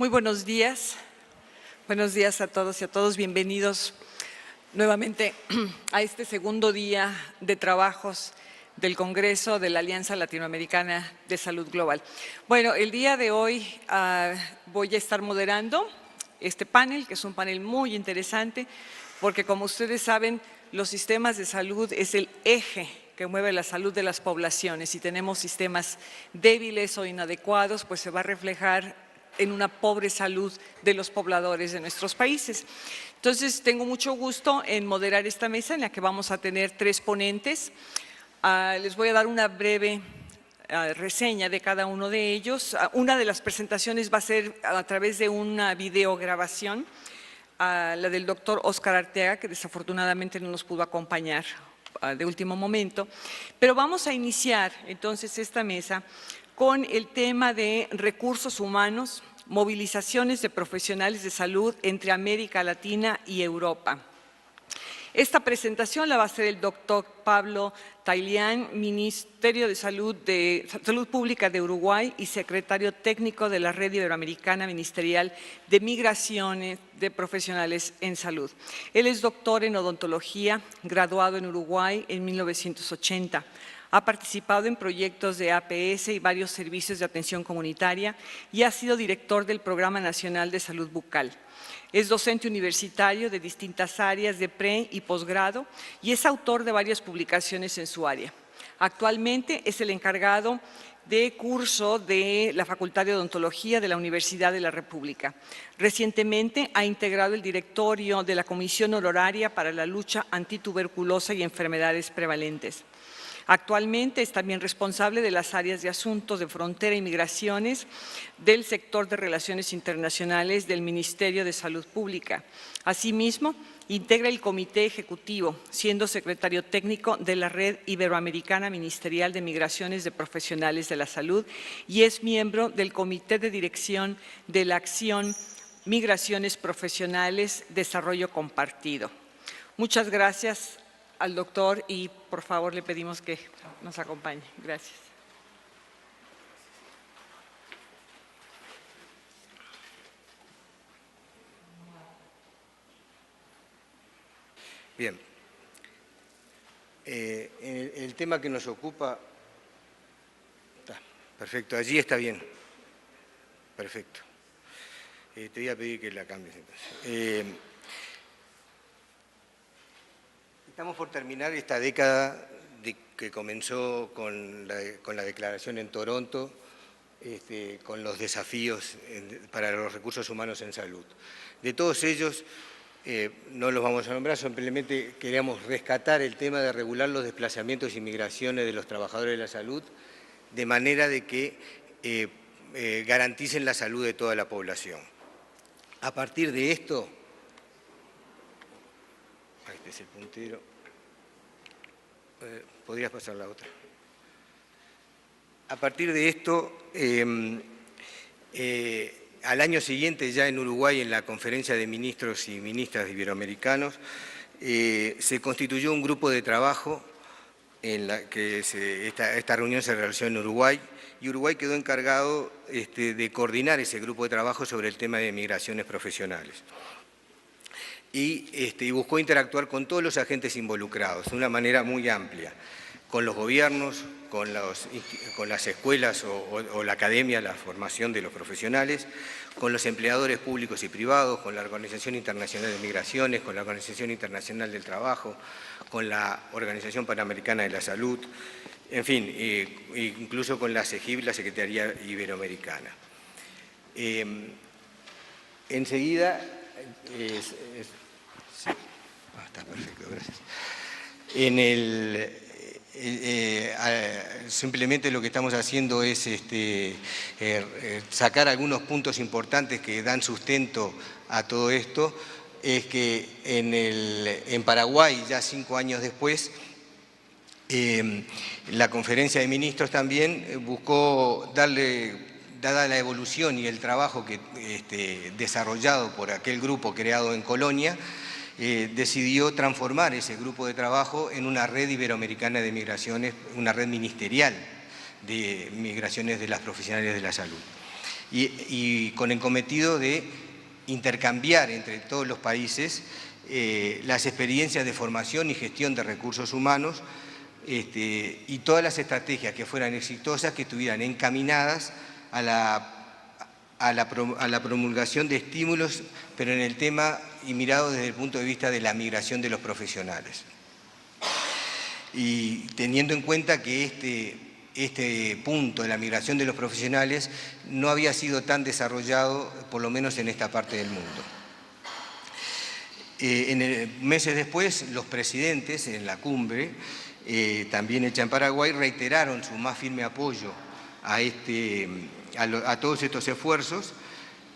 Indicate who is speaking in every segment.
Speaker 1: Muy buenos días. Buenos días a todos y a todos. Bienvenidos nuevamente a este segundo día de trabajos del Congreso de la Alianza Latinoamericana de Salud Global. Bueno, el día de hoy voy a estar moderando este panel, que es un panel muy interesante, porque como ustedes saben, los sistemas de salud es el eje que mueve la salud de las poblaciones. Si tenemos sistemas débiles o inadecuados, pues se va a reflejar en una pobre salud de los pobladores de nuestros países. Entonces, tengo mucho gusto en moderar esta mesa en la que vamos a tener 3 ponentes. Les voy a dar una breve reseña de cada uno de ellos. Una de las presentaciones va a ser a través de una videograbación, la del doctor Óscar Arteaga, que desafortunadamente no nos pudo acompañar de último momento. Pero vamos a iniciar entonces esta mesa con el tema de recursos humanos, movilizaciones de profesionales de salud entre América Latina y Europa. Esta presentación la va a hacer el doctor Pablo Tailián, Ministerio de Salud Pública de Uruguay y secretario técnico de la Red Iberoamericana Ministerial de Migraciones de Profesionales en Salud. Él es doctor en odontología, graduado en Uruguay en 1980. Ha participado en proyectos de APS y varios servicios de atención comunitaria y ha sido director del Programa Nacional de Salud Bucal. Es docente universitario de distintas áreas de pre- y posgrado y es autor de varias publicaciones en su área. Actualmente es el encargado de curso de la Facultad de Odontología de la Universidad de la República. Recientemente ha integrado el directorio de la Comisión Honoraria para la Lucha Antituberculosa y Enfermedades Prevalentes. Actualmente es también responsable de las áreas de asuntos de frontera y migraciones del sector de relaciones internacionales del Ministerio de Salud Pública. Asimismo, integra el comité ejecutivo, siendo secretario técnico de la Red Iberoamericana Ministerial de Migraciones de Profesionales de la Salud y es miembro del Comité de Dirección de la Acción Migraciones Profesionales Desarrollo Compartido. Muchas gracias al doctor y por favor le pedimos que nos acompañe. Gracias.
Speaker 2: Bien. El tema que nos ocupa… Perfecto, allí está bien. Perfecto. Te voy a pedir que la cambies entonces. Estamos por terminar esta década que comenzó con la declaración en Toronto, con los desafíos para los recursos humanos en salud. De todos ellos, no los vamos a nombrar, simplemente queríamos rescatar el tema de regular los desplazamientos y migraciones de los trabajadores de la salud de manera de que garanticen la salud de toda la población. A partir de esto… Este es el puntero. ¿Podrías pasar la otra? A partir de esto, al año siguiente, ya en Uruguay, en la conferencia de ministros y ministras iberoamericanos, se constituyó un grupo de trabajo en la que esta reunión se realizó en Uruguay y Uruguay quedó encargado de coordinar ese grupo de trabajo sobre el tema de migraciones profesionales. Y buscó interactuar con todos los agentes involucrados de una manera muy amplia, con los gobiernos, con las escuelas o la academia, la formación de los profesionales, con los empleadores públicos y privados, con la Organización Internacional de Migraciones, con la Organización Internacional del Trabajo, con la Organización Panamericana de la Salud, en fin, incluso con la SEGIB, la Secretaría Iberoamericana. Enseguida… Sí. Está perfecto, gracias. Simplemente lo que estamos haciendo es sacar algunos puntos importantes que dan sustento a todo esto. Es que en Paraguay, ya 5 años después, la conferencia de ministros también buscó dada la evolución y el trabajo desarrollado por aquel grupo creado en Colonia, decidió transformar ese grupo de trabajo en una red iberoamericana de migraciones, una red ministerial de migraciones de las profesionales de la salud. y con el cometido de intercambiar entre todos los países las experiencias de formación y gestión de recursos humanos y todas las estrategias que fueran exitosas, que estuvieran encaminadas a la promulgación de estímulos, pero en el tema y mirado desde el punto de vista de la migración de los profesionales. Y teniendo en cuenta que este punto de la migración de los profesionales no había sido tan desarrollado, por lo menos en esta parte del mundo. Meses después, los presidentes en la cumbre, también hecha en Paraguay, reiteraron su más firme apoyo a todos estos esfuerzos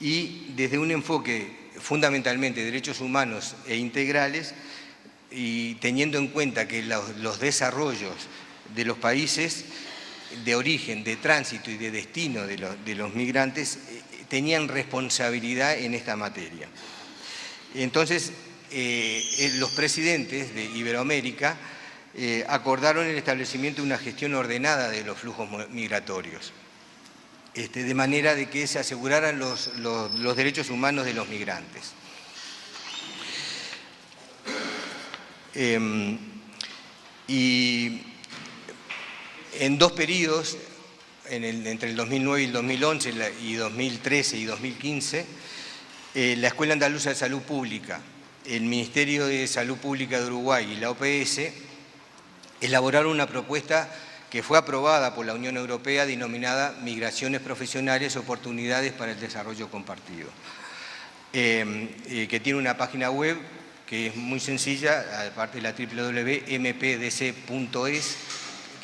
Speaker 2: y desde un enfoque fundamentalmente de derechos humanos e integrales, y teniendo en cuenta que los desarrollos de los países de origen, de tránsito y de destino de los migrantes tenían responsabilidad en esta materia. Entonces, los presidentes de Iberoamérica acordaron el establecimiento de una gestión ordenada de los flujos migratorios, de manera de que se aseguraran los derechos humanos de los migrantes. Y en dos periodos, entre el 2009 y el 2011, y 2013 y 2015, la Escuela Andaluza de Salud Pública, el Ministerio de Salud Pública de Uruguay y la OPS elaboraron una propuesta que fue aprobada por la Unión Europea denominada Migraciones Profesionales, Oportunidades para el Desarrollo Compartido, que tiene una página web que es muy sencilla, aparte de la www.mpdc.es,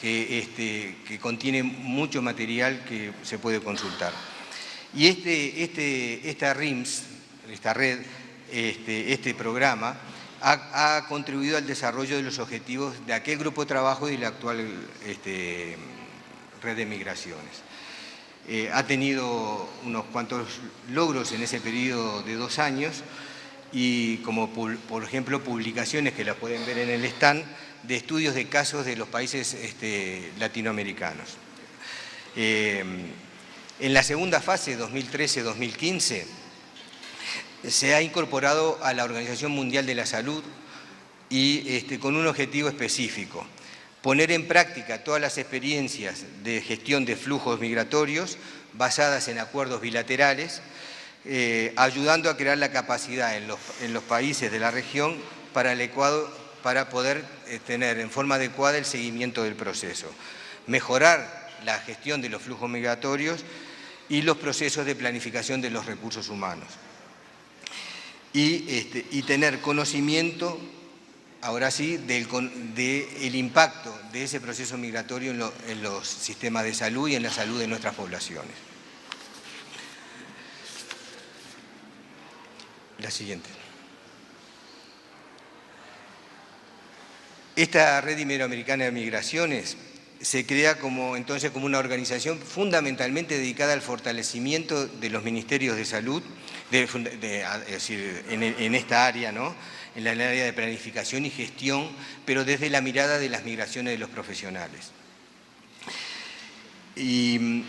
Speaker 2: que contiene mucho material que se puede consultar. Y esta RIMS, esta red, este programa, ha contribuido al desarrollo de los objetivos de aquel grupo de trabajo y de la actual red de migraciones. Ha tenido unos cuantos logros en ese periodo de 2 años, y como por ejemplo publicaciones que las pueden ver en el stand de estudios de casos de los países latinoamericanos. En la segunda fase, 2013-2015, se ha incorporado a la Organización Mundial de la Salud y con un objetivo específico: poner en práctica todas las experiencias de gestión de flujos migratorios basadas en acuerdos bilaterales, ayudando a crear la capacidad en los países de la región para poder tener en forma adecuada el seguimiento del proceso, mejorar la gestión de los flujos migratorios y los procesos de planificación de los recursos humanos, y tener conocimiento, ahora sí, del impacto de ese proceso migratorio en los sistemas de salud y en la salud de nuestras poblaciones. La siguiente. Esta Red Iberoamericana de Migraciones se crea entonces como una organización fundamentalmente dedicada al fortalecimiento de los ministerios de salud, es decir, en esta área, ¿no?, en el área de planificación y gestión, pero desde la mirada de las migraciones de los profesionales. Y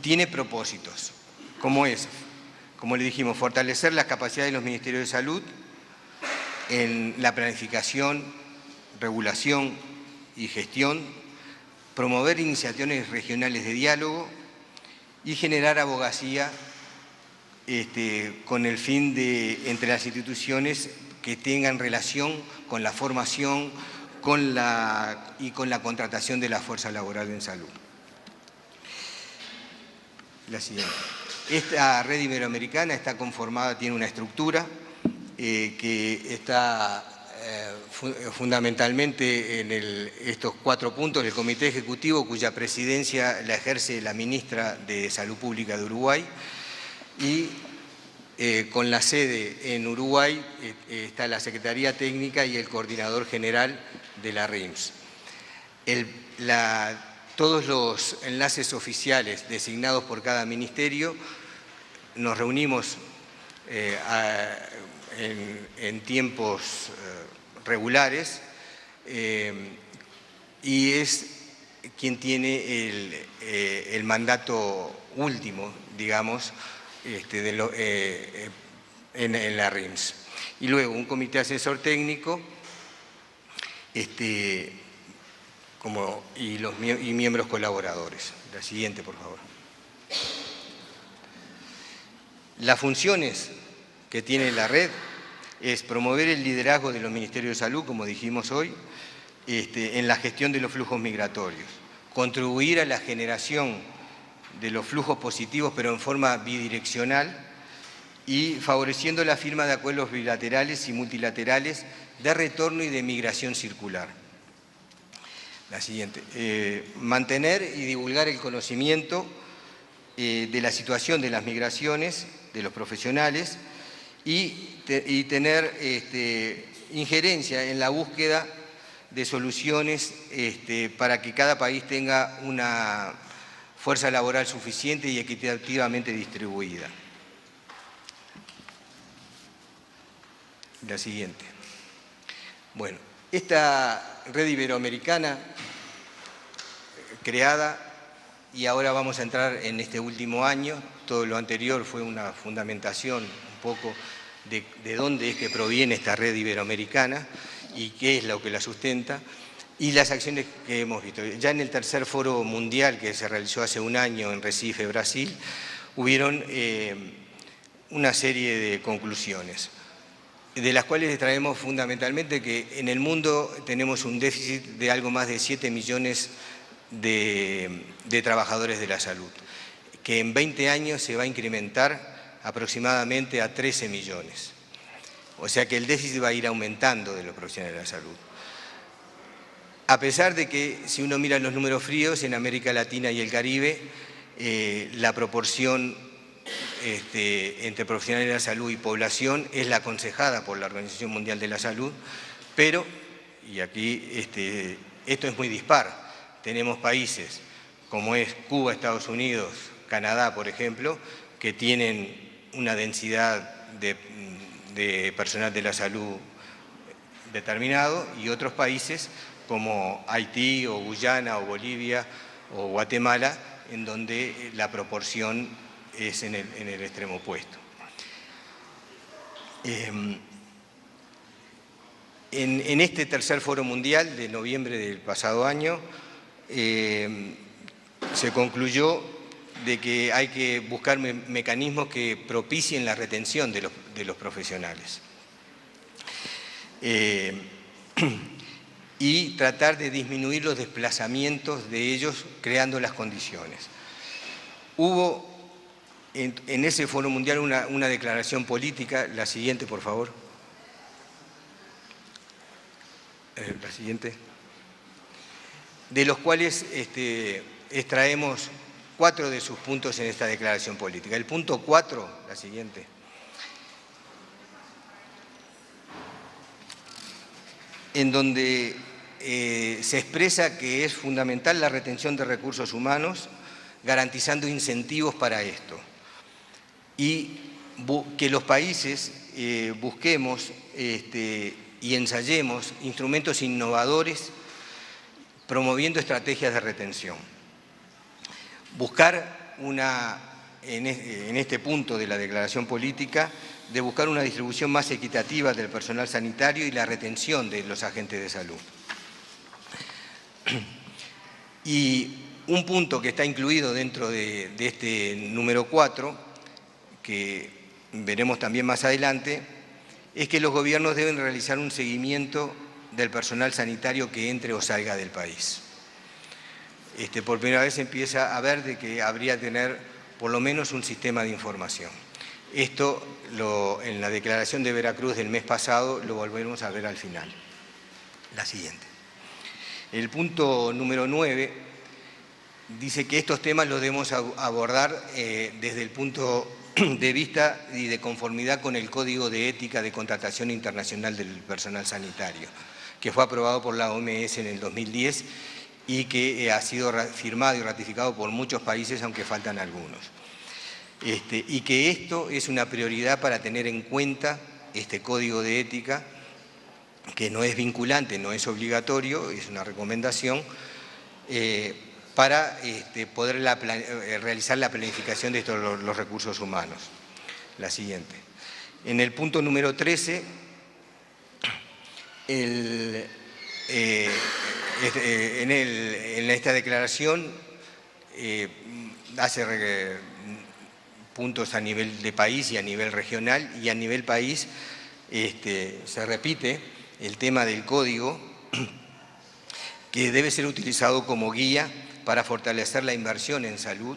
Speaker 2: tiene propósitos, como le dijimos, fortalecer las capacidades de los ministerios de salud en la planificación, regulación y gestión, promover iniciativas regionales de diálogo y generar abogacía con el fin de, entre las instituciones que tengan relación con la formación y con la contratación de la fuerza laboral en salud. La siguiente. Esta red iberoamericana está conformada, tiene una estructura que está fundamentalmente en estos 4 puntos: el Comité Ejecutivo, cuya presidencia la ejerce la ministra de Salud Pública de Uruguay, y con la sede en Uruguay está la Secretaría Técnica y el Coordinador General de la RIMS. Todos los enlaces oficiales designados por cada ministerio nos reunimos en tiempos regulares, y es quien tiene el mandato último, digamos, en la RIMS. Y luego un comité asesor técnico y miembros colaboradores. La siguiente, por favor. Las funciones que tiene la red es promover el liderazgo de los Ministerios de Salud, como dijimos hoy, en la gestión de los flujos migratorios, contribuir a la generación de los flujos positivos, pero en forma bidireccional, y favoreciendo la firma de acuerdos bilaterales y multilaterales de retorno y de migración circular. La siguiente. Mantener y divulgar el conocimiento de la situación de las migraciones, de los profesionales, y tener injerencia en la búsqueda de soluciones para que cada país tenga una fuerza laboral suficiente y equitativamente distribuida. La siguiente. Bueno, esta red iberoamericana creada, y ahora vamos a entrar en este último año, todo lo anterior fue una fundamentación un poco de dónde es que proviene esta red iberoamericana y qué es lo que la sustenta, y las acciones que hemos visto. Ya en el tercer foro mundial que se realizó hace un año en Recife, Brasil, hubieron una serie de conclusiones, de las cuales extraemos fundamentalmente que en el mundo tenemos un déficit de algo más de 7 millones de trabajadores de la salud, que en 20 años se va a incrementar aproximadamente a 13 millones. O sea que el déficit va a ir aumentando de los profesionales de la salud. A pesar de que, si uno mira los números fríos, en América Latina y el Caribe, la proporción entre profesionales de la salud y población es la aconsejada por la Organización Mundial de la Salud, pero, y aquí esto es muy dispar, tenemos países como es Cuba, Estados Unidos, Canadá, por ejemplo, que tienen una densidad de personal de la salud determinado, y otros países como Haití o Guyana o Bolivia o Guatemala, en donde la proporción es en el extremo opuesto. En este tercer foro mundial de noviembre del pasado año se concluyó de que hay que buscar mecanismos que propicien la retención de los profesionales y tratar de disminuir los desplazamientos de ellos, creando las condiciones. Hubo en ese foro mundial una declaración política, la siguiente, por favor. La siguiente. De los cuales extraemos 4 de sus puntos en esta declaración política. El punto 4, la siguiente. En donde se expresa que es fundamental la retención de recursos humanos, garantizando incentivos para esto. Y que los países busquemos y ensayemos instrumentos innovadores promoviendo estrategias de retención. Buscar en este punto de la declaración política, de buscar una distribución más equitativa del personal sanitario y la retención de los agentes de salud. Y un punto que está incluido dentro de este número 4, que veremos también más adelante, es que los gobiernos deben realizar un seguimiento del personal sanitario que entre o salga del país. Por primera vez empieza a ver de que habría que tener por lo menos un sistema de información. Esto en la declaración de Veracruz del mes pasado lo volveremos a ver al final. La siguiente. El punto número 9 dice que estos temas los debemos abordar desde el punto de vista y de conformidad con el Código de Ética de Contratación Internacional del Personal Sanitario, que fue aprobado por la OMS en el 2010 y que ha sido firmado y ratificado por muchos países, aunque faltan algunos. Y que esto es una prioridad para tener en cuenta este Código de Ética, que no es vinculante, no es obligatorio, es una recomendación, para poder realizar la planificación de los recursos humanos. La siguiente. En el punto número 13, en esta declaración hace puntos a nivel de país y a nivel regional, y a nivel país se repite el tema del código, que debe ser utilizado como guía para fortalecer la inversión en salud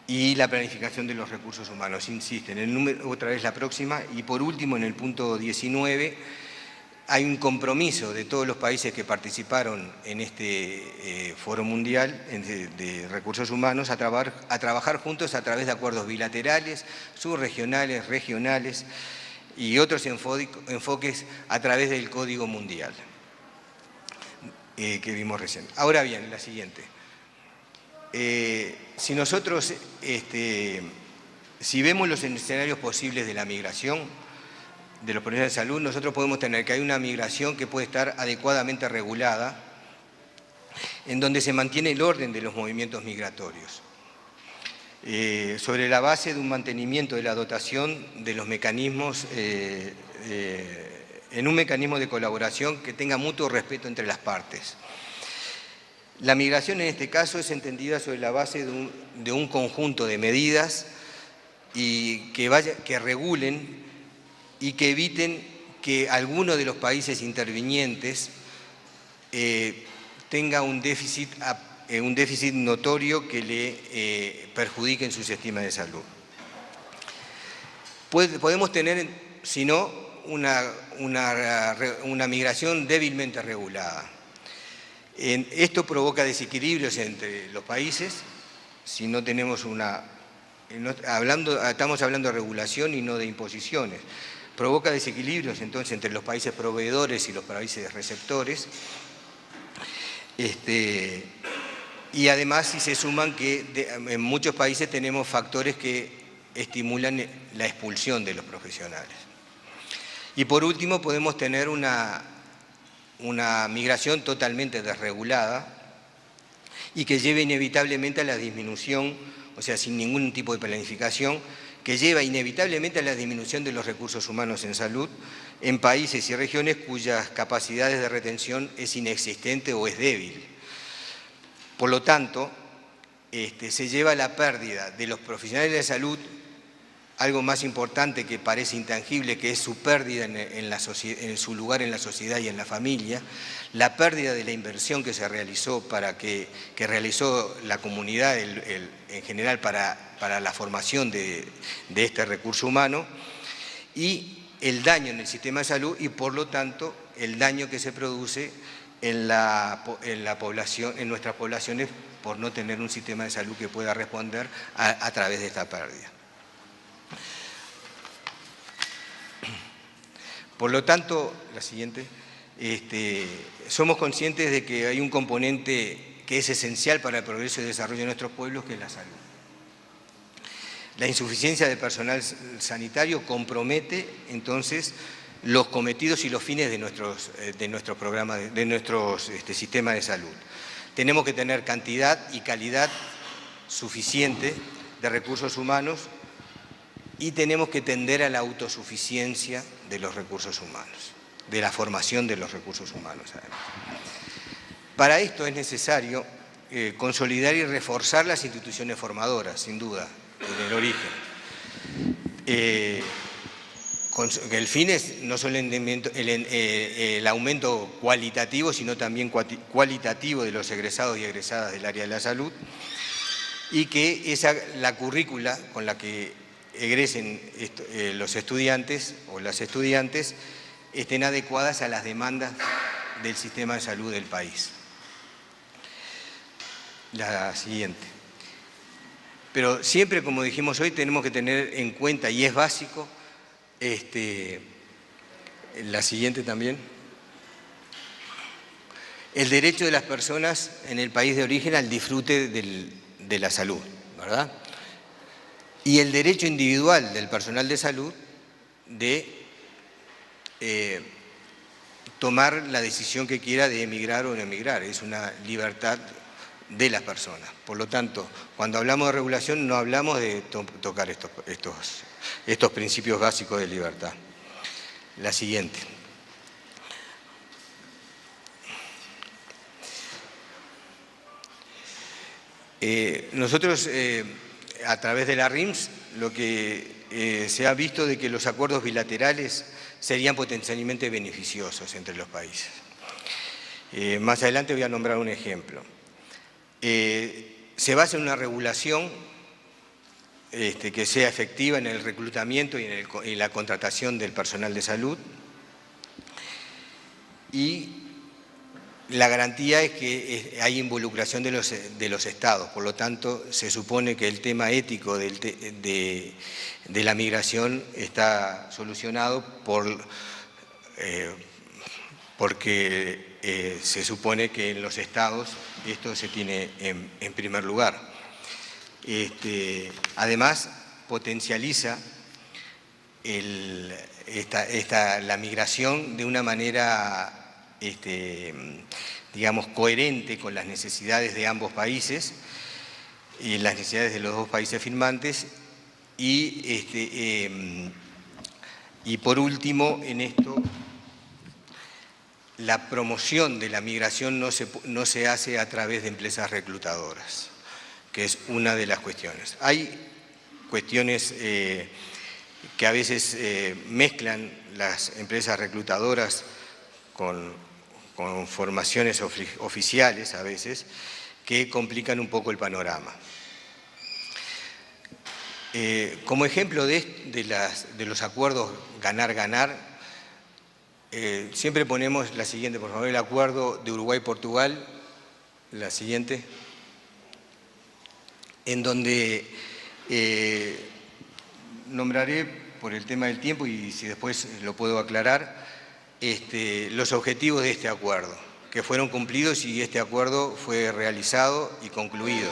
Speaker 2: y la planificación de los recursos humanos. Insisten, otra vez la próxima, y por último en el punto 19, hay un compromiso de todos los países que participaron en este Foro Mundial de Recursos Humanos a trabajar juntos a través de acuerdos bilaterales, subregionales, regionales y otros enfoques a través del Código Mundial que vimos recién. Ahora bien, la siguiente. Si nosotros, si vemos los escenarios posibles de la migración de los profesionales de salud, nosotros podemos tener que hay una migración que puede estar adecuadamente regulada, en donde se mantiene el orden de los movimientos migratorios, sobre la base de un mantenimiento de la dotación de los mecanismos, en un mecanismo de colaboración que tenga mutuo respeto entre las partes. La migración en este caso es entendida sobre la base de un conjunto de medidas y que regulen y que eviten que alguno de los países intervinientes tenga un déficit notorio que le perjudique en su sistema de salud. Podemos tener, si no, una migración débilmente regulada. Esto provoca desequilibrios entre los países, si no tenemos estamos hablando de regulación y no de imposiciones. Provoca desequilibrios entonces entre los países proveedores y los países receptores. Y además, si se suman que en muchos países tenemos factores que estimulan la expulsión de los profesionales. Y por último, podemos tener una migración totalmente desregulada y que lleve inevitablemente a la disminución, o sea, sin ningún tipo de planificación, que lleva inevitablemente a la disminución de los recursos humanos en salud en países y regiones cuyas capacidades de retención es inexistente o es débil. Por lo tanto, se lleva a la pérdida de los profesionales de salud, algo más importante que parece intangible, que es su pérdida en su lugar en la sociedad y en la familia, la pérdida de la inversión que se realizó que realizó la comunidad en general para la formación de este recurso humano, y el daño en el sistema de salud y por lo tanto el daño que se produce en nuestras poblaciones por no tener un sistema de salud que pueda responder a través de esta pérdida. Por lo tanto, la siguiente, somos conscientes de que hay un componente que es esencial para el progreso y desarrollo de nuestros pueblos, que es la salud. La insuficiencia de personal sanitario compromete entonces los cometidos y los fines de nuestros programas, de nuestros sistemas de salud. Tenemos que tener cantidad y calidad suficiente de recursos humanos y tenemos que tender a la autosuficiencia de los recursos humanos, de la formación de los recursos humanos, además. Para esto es necesario consolidar y reforzar las instituciones formadoras, sin duda, en el origen. El fin es no solo el aumento cualitativo, sino también cualitativo de los egresados y egresadas del área de la salud, y que la currícula con la que egresen los estudiantes o las estudiantes estén adecuadas a las demandas del sistema de salud del país. La siguiente. Pero siempre, como dijimos hoy, tenemos que tener en cuenta, y es básico, la siguiente también, el derecho de las personas en el país de origen al disfrute de la salud, ¿verdad? Y el derecho individual del personal de salud de tomar la decisión que quiera de emigrar o no emigrar. Es una libertad de las personas. Por lo tanto, cuando hablamos de regulación no hablamos de tocar estos principios básicos de libertad. La siguiente. Nosotros, a través de la RIMS, lo que se ha visto de que los acuerdos bilaterales serían potencialmente beneficiosos entre los países. Más adelante voy a nombrar un ejemplo. Se basa en una regulación que sea efectiva en el reclutamiento y en la contratación del personal de salud, y la garantía es que hay involucración de los Estados. Por lo tanto, se supone que el tema ético de la migración está solucionado porque se supone que en los Estados esto se tiene en primer lugar. Además, potencializa la migración de una manera digamos, coherente con las necesidades de ambos países y las necesidades de los dos países firmantes. Y por último, en esto, la promoción de la migración no se hace a través de empresas reclutadoras, que es una de las cuestiones. Hay cuestiones que a veces mezclan las empresas reclutadoras con formaciones oficiales a veces, que complican un poco el panorama. Como ejemplo de los acuerdos ganar-ganar, siempre ponemos la siguiente, por favor, el acuerdo de Uruguay-Portugal, la siguiente, en donde nombraré por el tema del tiempo y si después lo puedo aclarar, los objetivos de este acuerdo, que fueron cumplidos y este acuerdo fue realizado y concluido.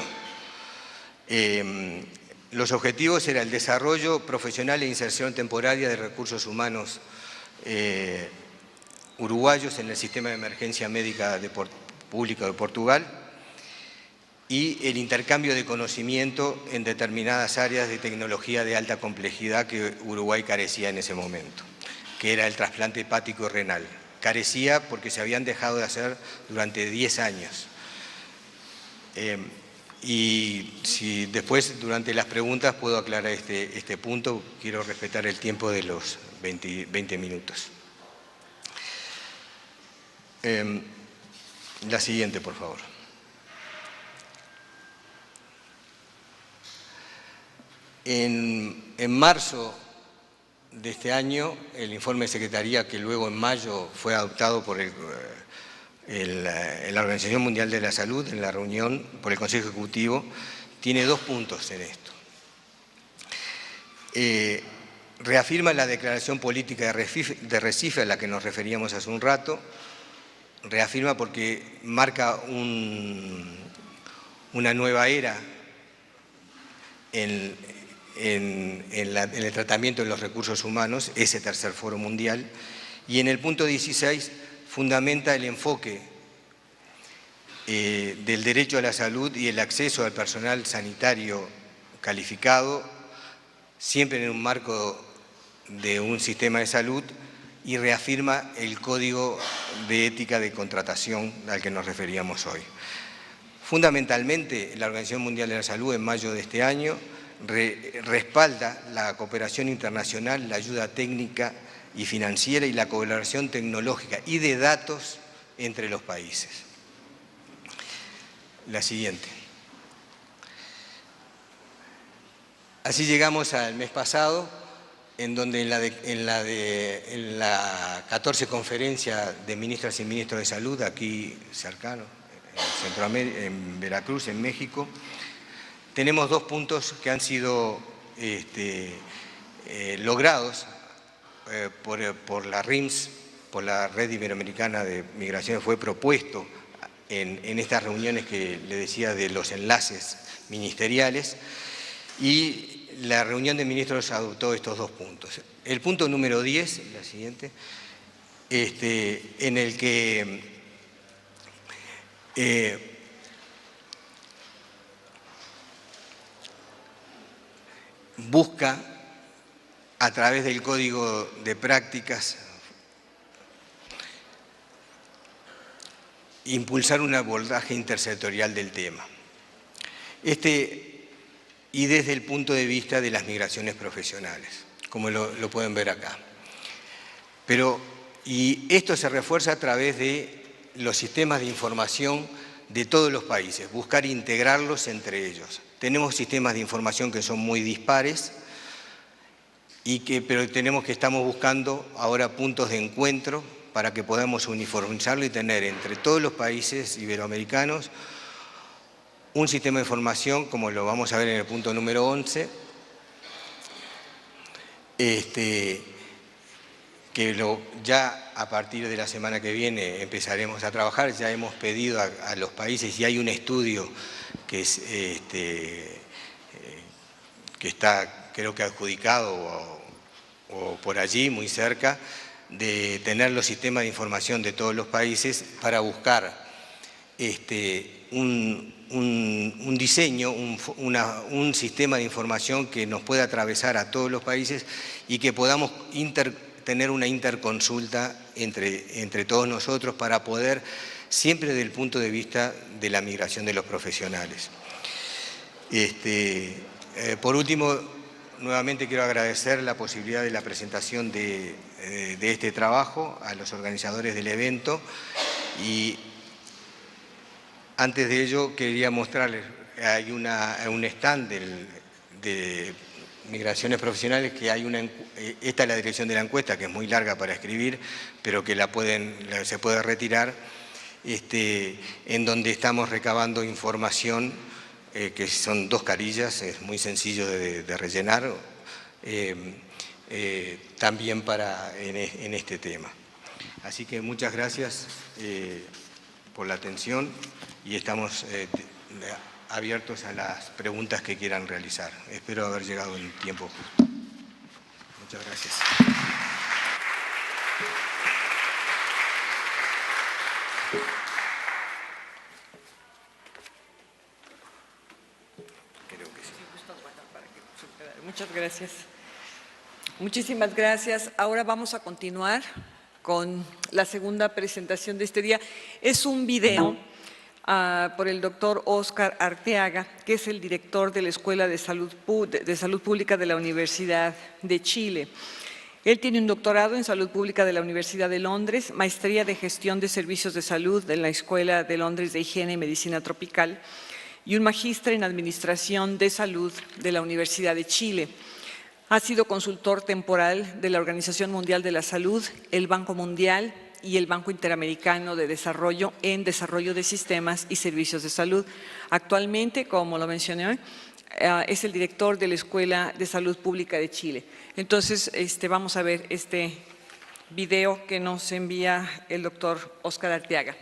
Speaker 2: Los objetivos eran el desarrollo profesional e inserción temporaria de recursos humanos uruguayos en el sistema de emergencia médica pública de Portugal y el intercambio de conocimiento en determinadas áreas de tecnología de alta complejidad que Uruguay carecía en ese momento, que era el trasplante hepático renal. Carecía porque se habían dejado de hacer durante 10 años. Y si después, durante las preguntas, puedo aclarar este punto, quiero respetar el tiempo de los 20 minutos. La siguiente, por favor. En marzo de este año, el informe de Secretaría, que luego en mayo fue adoptado por la Organización Mundial de la Salud, en la reunión por el Consejo Ejecutivo, tiene 2 puntos en esto. Reafirma la declaración política de Recife a la que nos referíamos hace un rato, reafirma porque marca una nueva era en el tratamiento de los recursos humanos, ese tercer foro mundial, y en el punto 16 fundamenta el enfoque del derecho a la salud y el acceso al personal sanitario calificado, siempre en un marco de un sistema de salud, y reafirma el Código de Ética de Contratación al que nos referíamos hoy. Fundamentalmente, la Organización Mundial de la Salud, en mayo de este año, respalda la cooperación internacional, la ayuda técnica y financiera y la colaboración tecnológica y de datos entre los países. La siguiente. Así llegamos al mes pasado, en donde en la 14 conferencia de ministras y ministros de salud, aquí cercano, en Veracruz, en México, tenemos 2 puntos que han sido logrados por la RIMS, por la Red Iberoamericana de Migraciones. Fue propuesto en estas reuniones que le decía de los enlaces ministeriales, y la reunión de ministros adoptó estos 2 puntos. El punto número 10, la siguiente, en el que busca, a través del Código de Prácticas, impulsar un abordaje intersectorial del tema. Y desde el punto de vista de las migraciones profesionales, como lo pueden ver acá. Y esto se refuerza a través de los sistemas de información de todos los países, buscar integrarlos entre ellos. Tenemos sistemas de información que son muy dispares, pero estamos buscando ahora puntos de encuentro para que podamos uniformizarlo y tener entre todos los países iberoamericanos un sistema de información, como lo vamos a ver en el punto número 11, ya a partir de la semana que viene empezaremos a trabajar. Ya hemos pedido a los países, y hay un estudio que está, creo que adjudicado o por allí, muy cerca, de tener los sistemas de información de todos los países para buscar un diseño, un sistema de información que nos pueda atravesar a todos los países y que podamos tener una interconsulta entre todos nosotros para poder, siempre desde el punto de vista de la migración de los profesionales. Por último, nuevamente quiero agradecer la posibilidad de la presentación de este trabajo a los organizadores del evento, y antes de ello quería mostrarles, hay un stand de migraciones profesionales, que esta es la dirección de la encuesta, que es muy larga para escribir, pero que se puede retirar, en donde estamos recabando información, que son 2 carillas, es muy sencillo de rellenar, también en este tema. Así que muchas gracias por la atención, y estamos abiertos a las preguntas que quieran realizar. Espero haber llegado en tiempo justo. Muchas gracias.
Speaker 1: Muchas gracias. Muchísimas gracias. Ahora vamos a continuar con la segunda presentación de este día. Es un video por el doctor Óscar Arteaga, que es el director de la Escuela de Salud Pública de la Universidad de Chile. Él tiene un doctorado en Salud Pública de la Universidad de Londres, maestría de Gestión de Servicios de Salud de la Escuela de Londres de Higiene y Medicina Tropical y un magíster en Administración de Salud de la Universidad de Chile. Ha sido consultor temporal de la Organización Mundial de la Salud, el Banco Mundial y el Banco Interamericano de Desarrollo en desarrollo de sistemas y servicios de salud. Actualmente, como lo mencioné, es el director de la Escuela de Salud Pública de Chile. Entonces, vamos a ver este video que nos envía el doctor Óscar Arteaga.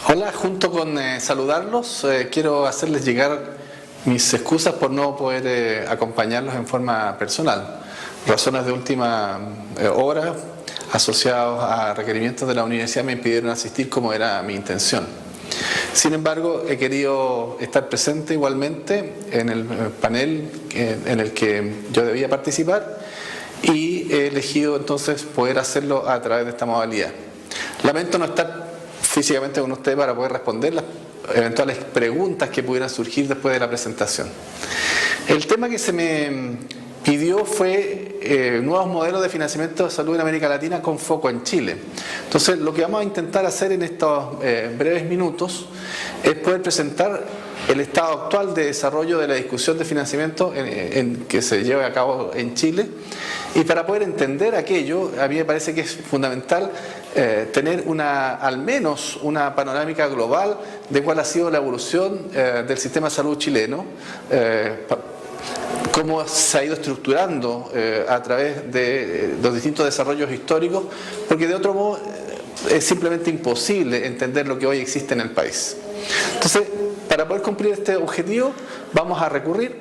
Speaker 3: Hola, junto con saludarlos, quiero hacerles llegar mis excusas por no poder acompañarlos en forma personal. Razones de última hora asociados a requerimientos de la universidad me impidieron asistir como era mi intención. Sin embargo, he querido estar presente igualmente en el panel en el que yo debía participar, y he elegido entonces poder hacerlo a través de esta modalidad. Lamento no estar físicamente con usted para poder responder las eventuales preguntas que pudieran surgir después de la presentación. El tema que se me pidió fue nuevos modelos de financiamiento de salud en América Latina con foco en Chile. Entonces, lo que vamos a intentar hacer en estos breves minutos es poder presentar el estado actual de desarrollo de la discusión de financiamiento que se lleva a cabo en Chile, y para poder entender aquello, a mí me parece que es fundamental tener al menos una panorámica global de cuál ha sido la evolución del sistema de salud chileno, cómo se ha ido estructurando a través de los distintos desarrollos históricos, porque de otro modo es simplemente imposible entender lo que hoy existe en el país. Entonces, para poder cumplir este objetivo, vamos a recurrir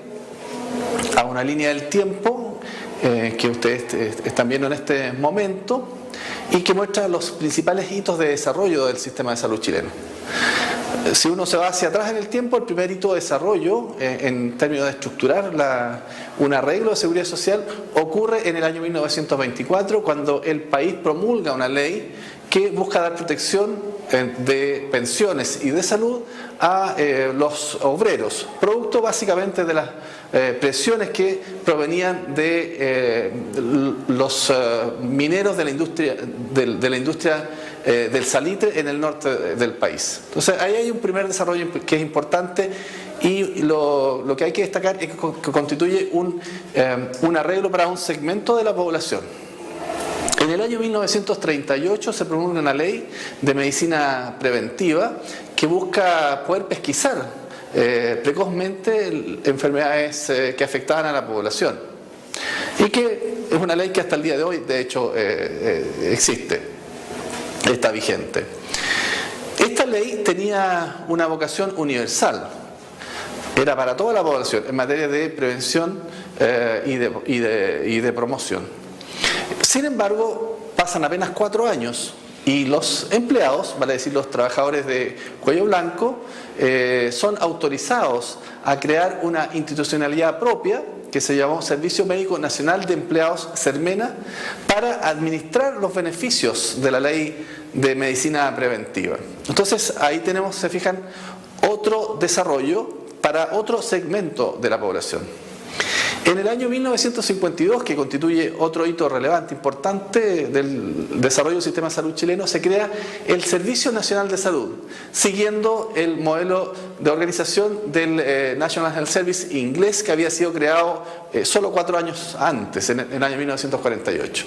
Speaker 3: a una línea del tiempo que ustedes están viendo en este momento y que muestra los principales hitos de desarrollo del sistema de salud chileno. Si uno se va hacia atrás en el tiempo, el primer hito de desarrollo en términos de estructurar un arreglo de seguridad social ocurre en el año 1924, cuando el país promulga una ley que busca dar protección de pensiones y de salud a los obreros, producto básicamente de las presiones que provenían de los mineros de la industria del salitre en el norte del país. Entonces ahí hay un primer desarrollo que es importante, y lo que hay que destacar es que constituye un arreglo para un segmento de la población. En el año 1938 se promulga una ley de medicina preventiva que busca poder pesquisar precozmente enfermedades que afectaban a la población, y que es una ley que hasta el día de hoy de hecho existe. Está vigente. Esta ley tenía una vocación universal, era para toda la población en materia de prevención y de promoción. Sin embargo, pasan apenas 4 años y los empleados, vale decir los trabajadores de cuello blanco, son autorizados a crear una institucionalidad propia que se llamó Servicio Médico Nacional de Empleados Sermena, para administrar los beneficios de la ley de medicina preventiva. Entonces ahí tenemos, se fijan, otro desarrollo para otro segmento de la población. En el año 1952, que constituye otro hito relevante, importante del desarrollo del sistema de salud chileno, se crea el Servicio Nacional de Salud, siguiendo el modelo de organización del National Health Service inglés, que había sido creado solo 4 años antes, en el año 1948.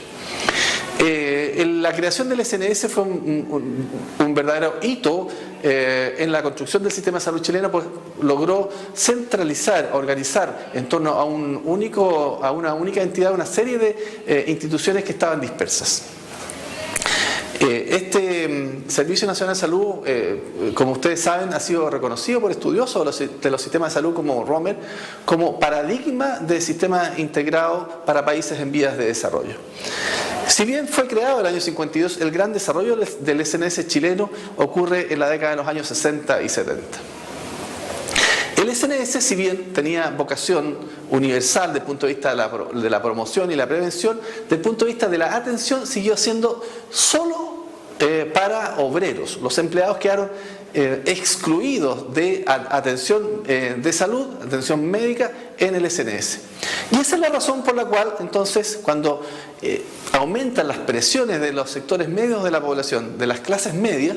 Speaker 3: La creación del SNS fue un verdadero hito en la construcción del sistema de salud chileno, pues logró centralizar, organizar en torno a una única entidad una serie de instituciones que estaban dispersas. Este Servicio Nacional de Salud, como ustedes saben, ha sido reconocido por estudiosos de los sistemas de salud como Romer, como paradigma de sistema integrado para países en vías de desarrollo. Si bien fue creado en el año 52, el gran desarrollo del SNS chileno ocurre en la década de los años 60 y 70. El SNS, si bien tenía vocación universal desde el punto de vista de la promoción y la prevención, desde el punto de vista de la atención siguió siendo solo para obreros. Los empleados quedaron excluidos de atención de salud, atención médica en el SNS. Y esa es la razón por la cual, entonces, cuando aumentan las presiones de los sectores medios de la población, de las clases medias,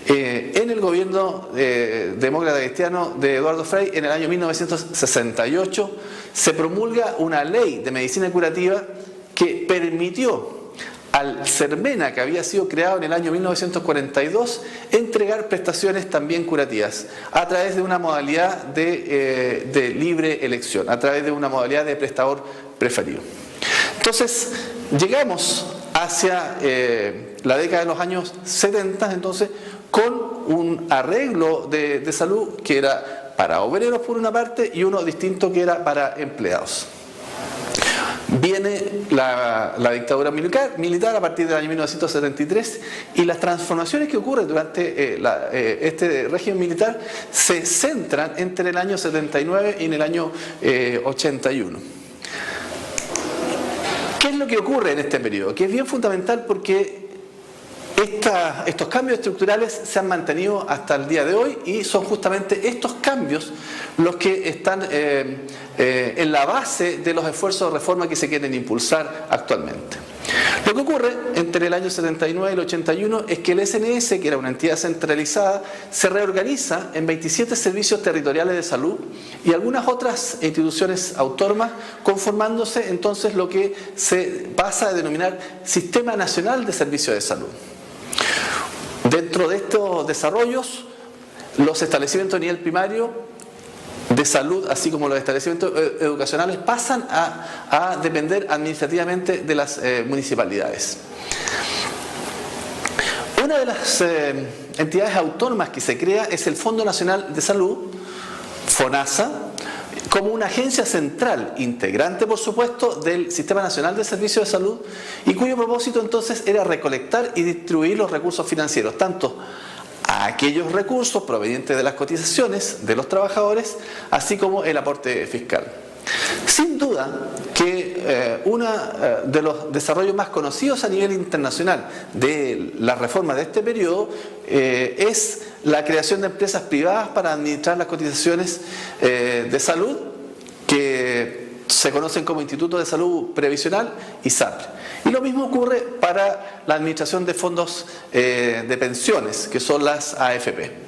Speaker 3: en el gobierno demócrata cristiano de Eduardo Frei, en el año 1968, se promulga una ley de medicina curativa que permitió al Sermena, que había sido creado en el año 1942, entregar prestaciones también curativas a través de una modalidad de libre elección, a través de una modalidad de prestador preferido. Entonces, llegamos hacia la década de los años 70, entonces, con un arreglo de salud que era para obreros por una parte y uno distinto que era para empleados. Viene la dictadura militar a partir del año 1973, y las transformaciones que ocurren durante este régimen militar se centran entre el año 79 y en el año 81. ¿Qué es lo que ocurre en este periodo? Que es bien fundamental porque estos cambios estructurales se han mantenido hasta el día de hoy, y son justamente estos cambios los que están en la base de los esfuerzos de reforma que se quieren impulsar actualmente. Lo que ocurre entre el año 79 y el 81 es que el SNS, que era una entidad centralizada, se reorganiza en 27 servicios territoriales de salud y algunas otras instituciones autónomas, conformándose entonces lo que se pasa a denominar Sistema Nacional de Servicios de Salud. Dentro de estos desarrollos, los establecimientos de nivel primario de salud, así como los establecimientos educacionales, pasan a depender administrativamente de las municipalidades. Una de las entidades autónomas que se crea es el Fondo Nacional de Salud, FONASA, como una agencia central, integrante por supuesto del Sistema Nacional de Servicios de Salud, y cuyo propósito entonces era recolectar y distribuir los recursos financieros, tanto a aquellos recursos provenientes de las cotizaciones de los trabajadores, así como el aporte fiscal. Sin duda que uno de los desarrollos más conocidos a nivel internacional de la reforma de este periodo es la creación de empresas privadas para administrar las cotizaciones de salud, que se conocen como Instituto de Salud Previsional y SAPRE. Y lo mismo ocurre para la administración de fondos de pensiones, que son las AFP.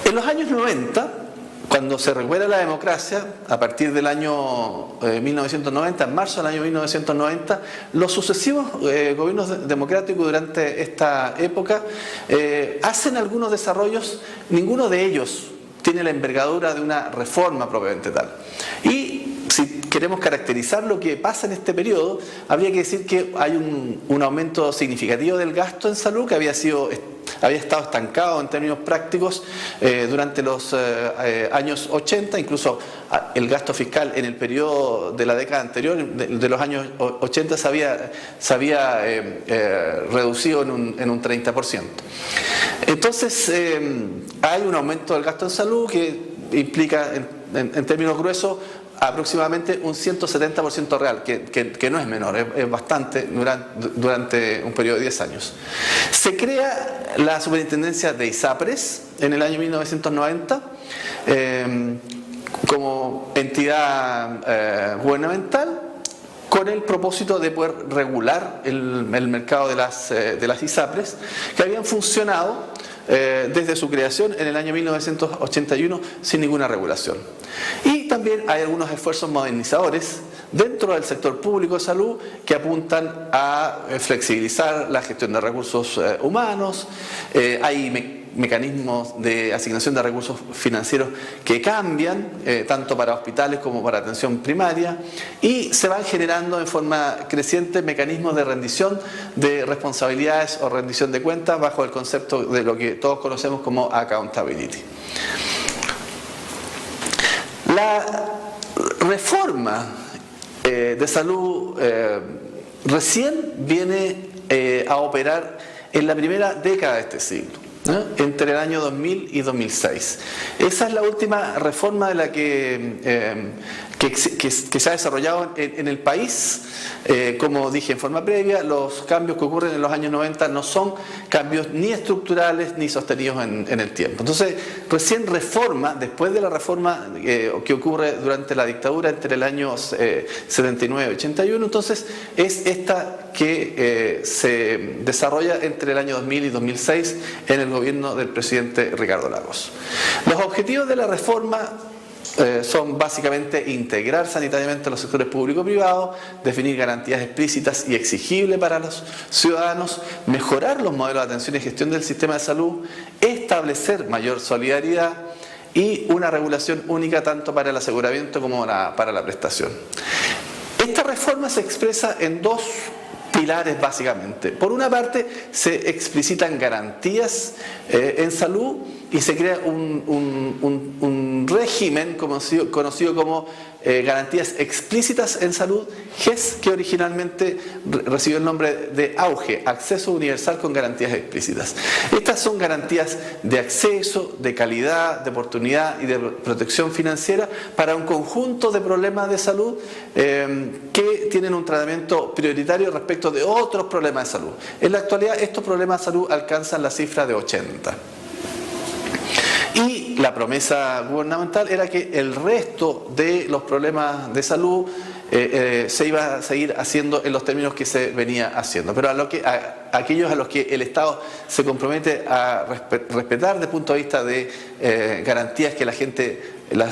Speaker 3: En los años 90, cuando se recupera la democracia, a partir del año 1990, en marzo del año 1990, los sucesivos gobiernos democráticos durante esta época hacen algunos desarrollos, ninguno de ellos tiene la envergadura de una reforma propiamente tal. Y si queremos caracterizar lo que pasa en este periodo, habría que decir que hay un aumento significativo del gasto en salud que había estado estancado en términos prácticos durante los años 80, incluso el gasto fiscal en el periodo de la década anterior, de los años 80, se había reducido en un 30%. Entonces, hay un aumento del gasto en salud que implica, en términos gruesos, aproximadamente un 170% real, que no es menor, es bastante durante un periodo de 10 años. Se crea la superintendencia de ISAPRES en el año 1990 como entidad gubernamental, con el propósito de poder regular el mercado de las ISAPRES, que habían funcionado desde su creación en el año 1981 sin ninguna regulación. Y también hay algunos esfuerzos modernizadores dentro del sector público de salud que apuntan a flexibilizar la gestión de recursos humanos. Hay mecanismos de asignación de recursos financieros que cambian, tanto para hospitales como para atención primaria, y se van generando en forma creciente mecanismos de rendición de responsabilidades o rendición de cuentas bajo el concepto de lo que todos conocemos como accountability. La reforma de salud recién viene a operar en la primera década de este siglo, ¿no? Entre el año 2000 y 2006. Esa es la última reforma de la que se ha desarrollado en el país. Como dije en forma previa, los cambios que ocurren en los años 90 no son cambios ni estructurales ni sostenidos en el tiempo. Entonces, recién reforma, después de la reforma que ocurre durante la dictadura entre el año 79 y 81, entonces es esta que se desarrolla entre el año 2000 y 2006 en el gobierno del presidente Ricardo Lagos. Los objetivos de la reforma son básicamente integrar sanitariamente los sectores público y privado, definir garantías explícitas y exigibles para los ciudadanos, mejorar los modelos de atención y gestión del sistema de salud, establecer mayor solidaridad y una regulación única tanto para el aseguramiento como para la prestación. Esta reforma se expresa en dos pilares básicamente. Por una parte, se explicitan garantías en salud y se crea un régimen conocido como garantías explícitas en salud, GES, que originalmente recibió el nombre de AUGE, Acceso Universal con Garantías Explícitas. Estas son garantías de acceso, de calidad, de oportunidad y de protección financiera para un conjunto de problemas de salud que tienen un tratamiento prioritario respecto de otros problemas de salud. En la actualidad, estos problemas de salud alcanzan la cifra de 80. Y la promesa gubernamental era que el resto de los problemas de salud se iba a seguir haciendo en los términos que se venía haciendo, pero aquellos a los que el Estado se compromete a respetar desde el punto de vista de garantías que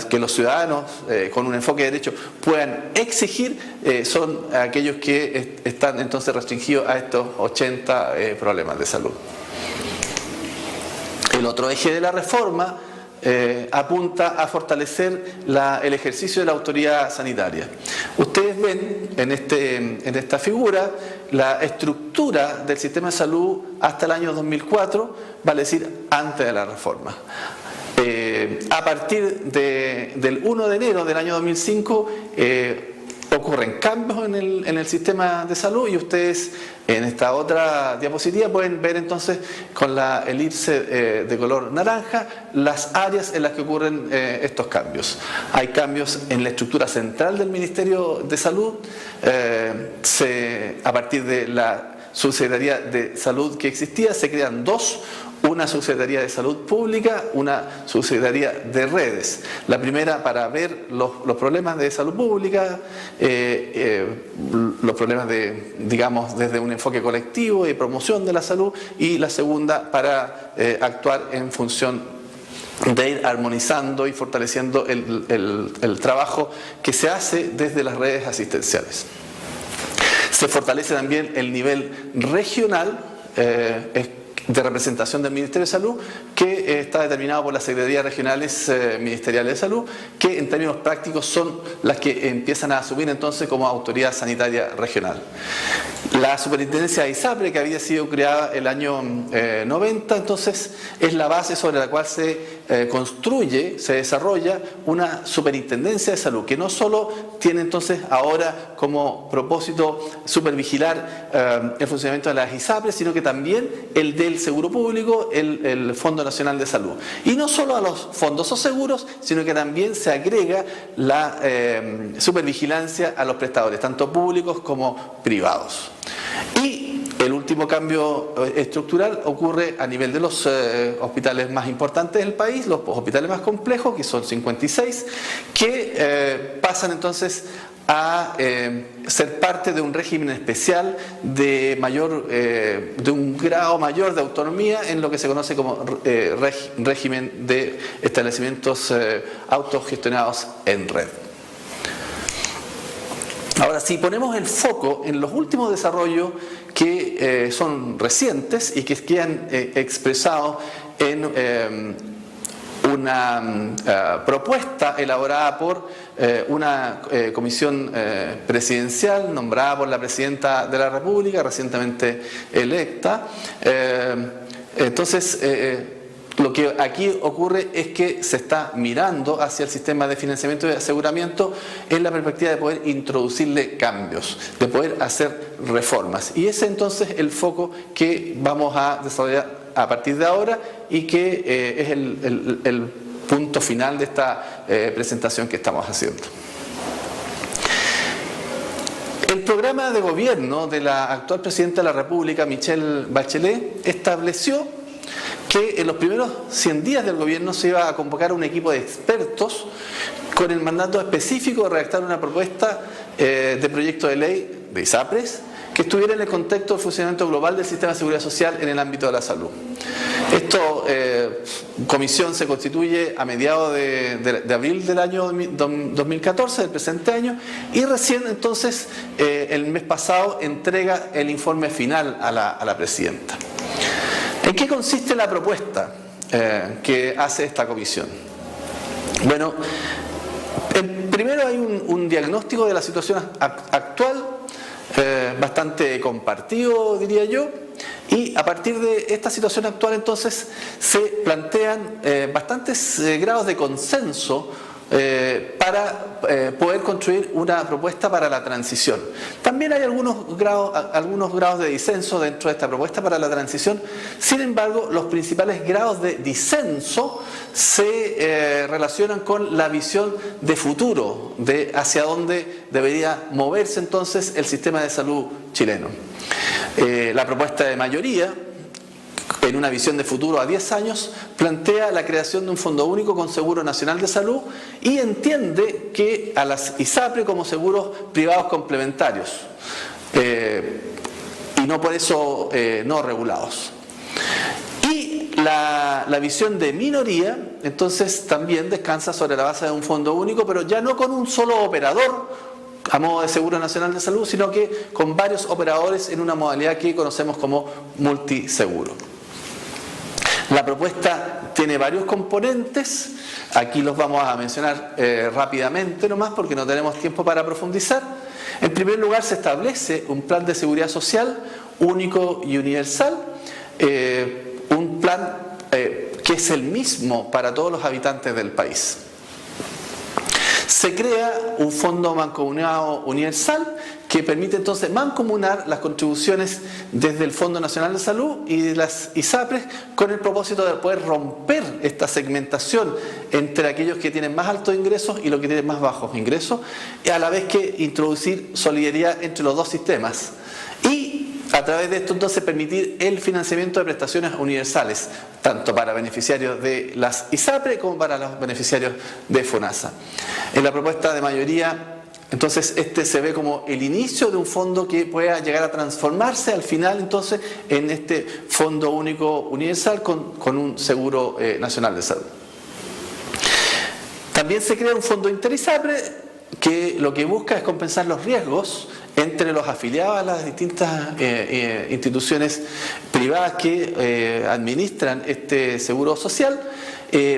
Speaker 3: que los ciudadanos con un enfoque de derecho puedan exigir, son aquellos que están entonces restringidos a estos 80 problemas de salud. El otro eje de la reforma apunta a fortalecer el ejercicio de la autoridad sanitaria. Ustedes ven en esta figura la estructura del sistema de salud hasta el año 2004, vale decir, antes de la reforma. A partir del 1 de enero del año 2005 ocurren cambios en el sistema de salud, y ustedes en esta otra diapositiva pueden ver entonces con la elipse de color naranja las áreas en las que ocurren estos cambios. Hay cambios en la estructura central del Ministerio de Salud, a partir de la Subsecretaría de Salud que existía se crean dos: una Subsecretaría de Salud Pública, una Subsecretaría de Redes. La primera para ver los problemas de salud pública, los problemas digamos, desde un enfoque colectivo y promoción de la salud, y la segunda para actuar en función de ir armonizando y fortaleciendo el trabajo que se hace desde las redes asistenciales. Se fortalece también el nivel regional de representación del Ministerio de Salud, que está determinado por las Secretarías Regionales Ministeriales de Salud, que en términos prácticos son las que empiezan a asumir entonces como autoridad sanitaria regional. La superintendencia de ISAPRE, que había sido creada el año 90, entonces es la base sobre la cual se construye, se desarrolla una superintendencia de salud, que no solo tiene entonces ahora como propósito supervigilar el funcionamiento de las ISAPRE, sino que también el del seguro público, el Fondo Nacional de Salud. Y no solo a los fondos o seguros, sino que también se agrega la supervigilancia a los prestadores, tanto públicos como privados. Y el último cambio estructural ocurre a nivel de los hospitales más importantes del país, los hospitales más complejos, que son 56, que pasan entonces a ser parte de un régimen especial de un grado mayor de autonomía en lo que se conoce como régimen de establecimientos autogestionados en red. Ahora, si ponemos el foco en los últimos desarrollos que son recientes y que han expresado en una propuesta elaborada por una comisión presidencial nombrada por la Presidenta de la República, recientemente electa. Entonces, lo que aquí ocurre es que se está mirando hacia el sistema de financiamiento y de aseguramiento en la perspectiva de poder introducirle cambios, de poder hacer reformas. Y ese entonces es el foco que vamos a desarrollar a partir de ahora, y que es el punto final de esta presentación que estamos haciendo. El programa de gobierno de la actual Presidenta de la República, Michelle Bachelet, estableció que en los primeros 100 días del gobierno se iba a convocar un equipo de expertos con el mandato específico de redactar una propuesta de proyecto de ley de ISAPRES que estuviera en el contexto del funcionamiento global del sistema de seguridad social en el ámbito de la salud. Esta comisión se constituye a mediados de abril del año 2014, del presente año, y recién entonces el mes pasado entrega el informe final a la Presidenta. ¿En qué consiste la propuesta que hace esta comisión? Bueno, primero hay un diagnóstico de la situación actual, bastante compartido, diría yo, y a partir de esta situación actual entonces se plantean bastantes grados de consenso para poder construir una propuesta para la transición. También hay algunos grados de disenso dentro de esta propuesta para la transición. Sin embargo, los principales grados de disenso se relacionan con la visión de futuro, de hacia dónde debería moverse entonces el sistema de salud chileno. La propuesta de mayoría, en una visión de futuro a 10 años, plantea la creación de un fondo único con seguro nacional de salud y entiende que a las ISAPRE como seguros privados complementarios y no por eso no regulados. Y la visión de minoría entonces también descansa sobre la base de un fondo único, pero ya no con un solo operador a modo de seguro nacional de salud, sino que con varios operadores en una modalidad que conocemos como multiseguro. La propuesta tiene varios componentes, aquí los vamos a mencionar rápidamente nomás porque no tenemos tiempo para profundizar. En primer lugar, se establece un plan de seguridad social único y universal, un plan que es el mismo para todos los habitantes del país. Se crea un fondo mancomunado universal que permite entonces mancomunar las contribuciones desde el Fondo Nacional de Salud y de las ISAPRES con el propósito de poder romper esta segmentación entre aquellos que tienen más altos ingresos y los que tienen más bajos ingresos, y a la vez que introducir solidaridad entre los dos sistemas. Y a través de esto entonces permitir el financiamiento de prestaciones universales, tanto para beneficiarios de las ISAPRE como para los beneficiarios de FONASA. En la propuesta de mayoría, entonces este se ve como el inicio de un fondo que pueda llegar a transformarse al final entonces en este Fondo Único Universal con un seguro nacional de salud. También se crea un fondo inter-ISAPRE que lo que busca es compensar los riesgos entre los afiliados a las distintas instituciones privadas que administran este seguro social,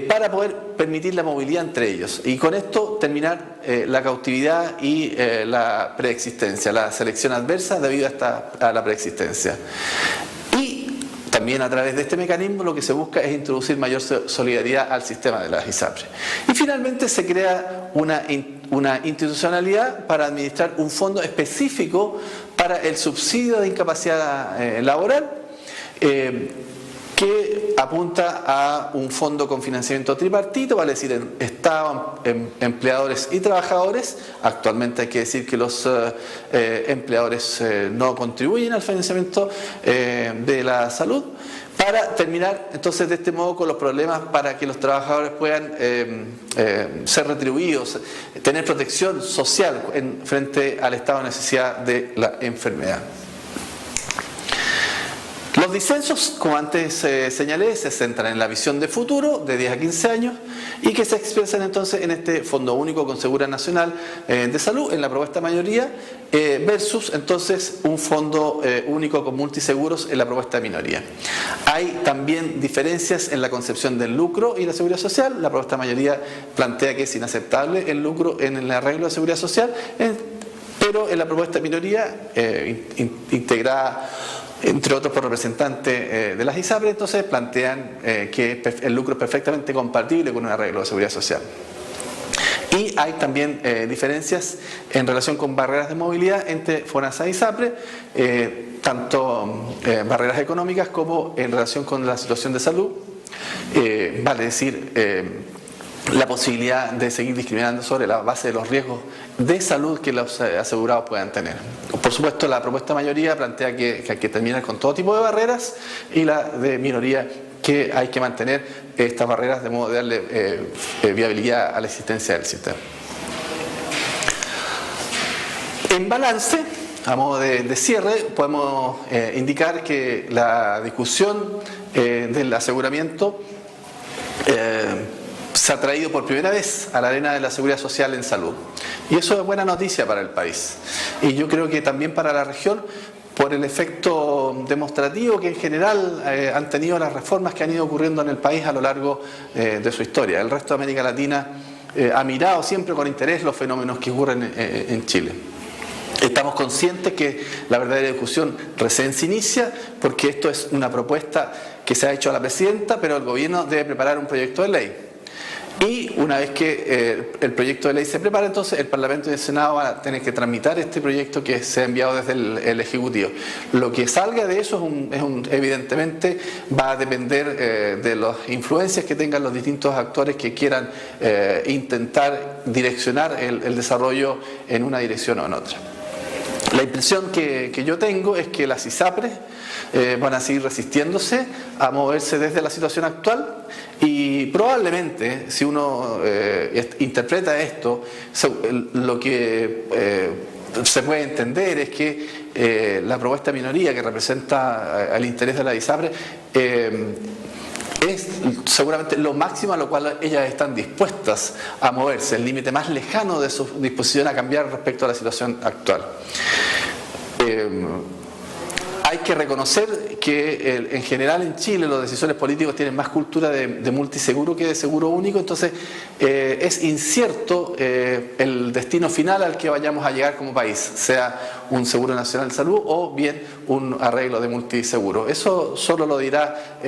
Speaker 3: para poder permitir la movilidad entre ellos y con esto terminar la cautividad y la preexistencia, la selección adversa debido a la preexistencia. Y también a través de este mecanismo lo que se busca es introducir mayor solidaridad al sistema de las ISAPRE. Y finalmente se crea una institucionalidad para administrar un fondo específico para el subsidio de incapacidad laboral, que apunta a un fondo con financiamiento tripartito, vale decir, Estado, empleadores y trabajadores. Actualmente hay que decir que los empleadores no contribuyen al financiamiento de la salud, para terminar entonces de este modo con los problemas para que los trabajadores puedan ser retribuidos, tener protección social frente al estado de necesidad de la enfermedad. Los disensos, como antes señalé, se centran en la visión de futuro de 10 a 15 años y que se expresan entonces en este Fondo Único con Seguridad Nacional de Salud, en la propuesta mayoría, versus entonces un Fondo Único con Multiseguros en la propuesta minoría. Hay también diferencias en la concepción del lucro y la seguridad social. La propuesta mayoría plantea que es inaceptable el lucro en el arreglo de seguridad social, pero en la propuesta minoría, integrada entre otros por representantes de las ISAPRE, entonces plantean que el lucro es perfectamente compatible con un arreglo de seguridad social. Y hay también diferencias en relación con barreras de movilidad entre FONASA y ISAPRE, tanto barreras económicas como en relación con la situación de salud, vale decir, la posibilidad de seguir discriminando sobre la base de los riesgos de salud que los asegurados puedan tener. Por supuesto, la propuesta mayoría plantea que hay que terminar con todo tipo de barreras, y la de minoría que hay que mantener estas barreras de modo de darle viabilidad a la existencia del sistema. En balance, a modo de cierre, podemos indicar que la discusión del aseguramiento se ha traído por primera vez a la arena de la seguridad social en salud. Y eso es buena noticia para el país. Y yo creo que también para la región, por el efecto demostrativo que en general han tenido las reformas que han ido ocurriendo en el país a lo largo de su historia. El resto de América Latina ha mirado siempre con interés los fenómenos que ocurren en Chile. Estamos conscientes que la verdadera discusión recién se inicia, porque esto es una propuesta que se ha hecho a la presidenta, pero el gobierno debe preparar un proyecto de ley. Y una vez que el proyecto de ley se prepara, entonces el Parlamento y el Senado van a tener que tramitar este proyecto que se ha enviado desde el Ejecutivo. Lo que salga de eso evidentemente va a depender de las influencias que tengan los distintos actores que quieran intentar direccionar el desarrollo en una dirección o en otra. La impresión que yo tengo es que las ISAPRE van a seguir resistiéndose a moverse desde la situación actual, y probablemente, si uno interpreta esto, lo que se puede entender es que la propuesta minoría que representa el interés de la ISAPRE es seguramente lo máximo a lo cual ellas están dispuestas a moverse, el límite más lejano de su disposición a cambiar respecto a la situación actual. hay que reconocer que en general en Chile los decisores políticos tienen más cultura de multiseguro que de seguro único, entonces es incierto el destino final al que vayamos a llegar como país, sea un seguro nacional de salud o bien un arreglo de multiseguro. Eso solo lo dirá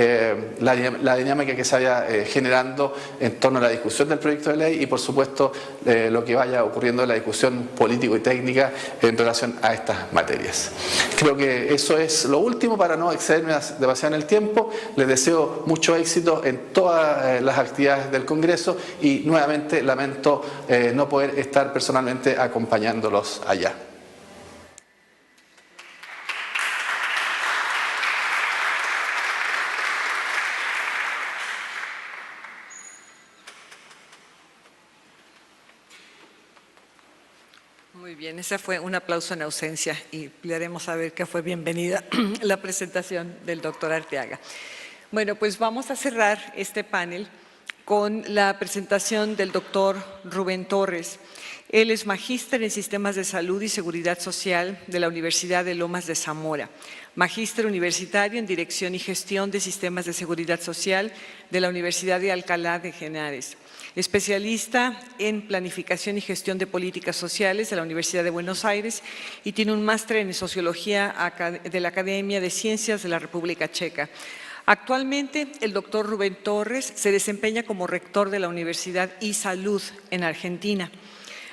Speaker 3: la dinámica que se vaya generando en torno a la discusión del proyecto de ley y por supuesto lo que vaya ocurriendo en la discusión político y técnica en relación a estas materias. Creo que eso es lo último para no excederme demasiado en el tiempo. Les deseo mucho éxito en todas las actividades del Congreso y nuevamente lamento no poder estar personalmente acompañándolos allá.
Speaker 1: Muy bien, ese fue un aplauso en ausencia y le haremos saber que fue bienvenida la presentación del doctor Arteaga. Bueno, pues vamos a cerrar este panel con la presentación del doctor Rubén Torres. Él es magíster en Sistemas de Salud y Seguridad Social de la Universidad de Lomas de Zamora, magíster universitario en Dirección y Gestión de Sistemas de Seguridad Social de la Universidad de Alcalá de Henares, especialista en Planificación y Gestión de Políticas Sociales de la Universidad de Buenos Aires y tiene un máster en Sociología de la Academia de Ciencias de la República Checa. Actualmente, el doctor Rubén Torres se desempeña como rector de la Universidad iSalud en Argentina.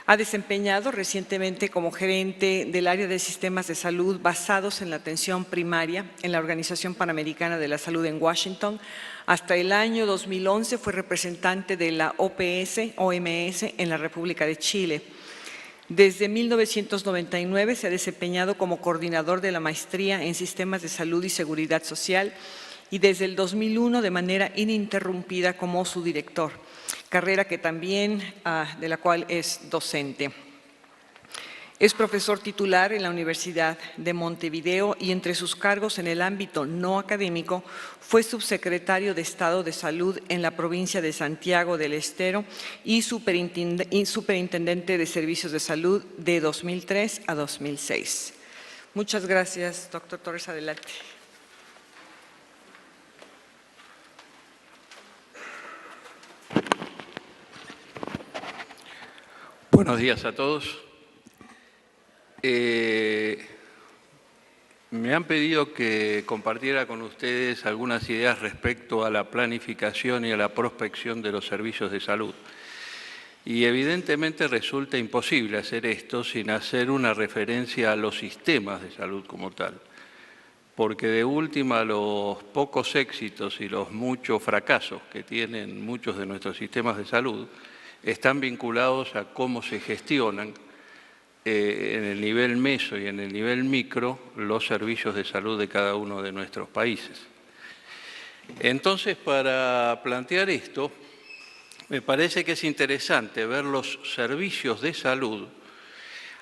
Speaker 1: Ha desempeñado recientemente como gerente del área de sistemas de salud basados en la atención primaria en la Organización Panamericana de la Salud en Washington. Hasta el año 2011 fue representante de la OMS en la República de Chile. Desde 1999 se ha desempeñado como coordinador de la maestría en Sistemas de Salud y Seguridad Social y desde el 2001 de manera ininterrumpida como su director, carrera que también, de la cual es docente. Es profesor titular en la Universidad de Montevideo y entre sus cargos en el ámbito no académico fue subsecretario de Estado de Salud en la provincia de Santiago del Estero y superintendente de Servicios de Salud de 2003 a 2006. Muchas gracias, doctor Torres, adelante.
Speaker 4: Buenos días a todos. Me han pedido que compartiera con ustedes algunas ideas respecto a la planificación y a la prospección de los servicios de salud. Y evidentemente resulta imposible hacer esto sin hacer una referencia a los sistemas de salud como tal. Porque de última los pocos éxitos y los muchos fracasos que tienen muchos de nuestros sistemas de salud están vinculados a cómo se gestionan en el nivel meso y en el nivel micro los servicios de salud de cada uno de nuestros países. Entonces, para plantear esto, me parece que es interesante ver los servicios de salud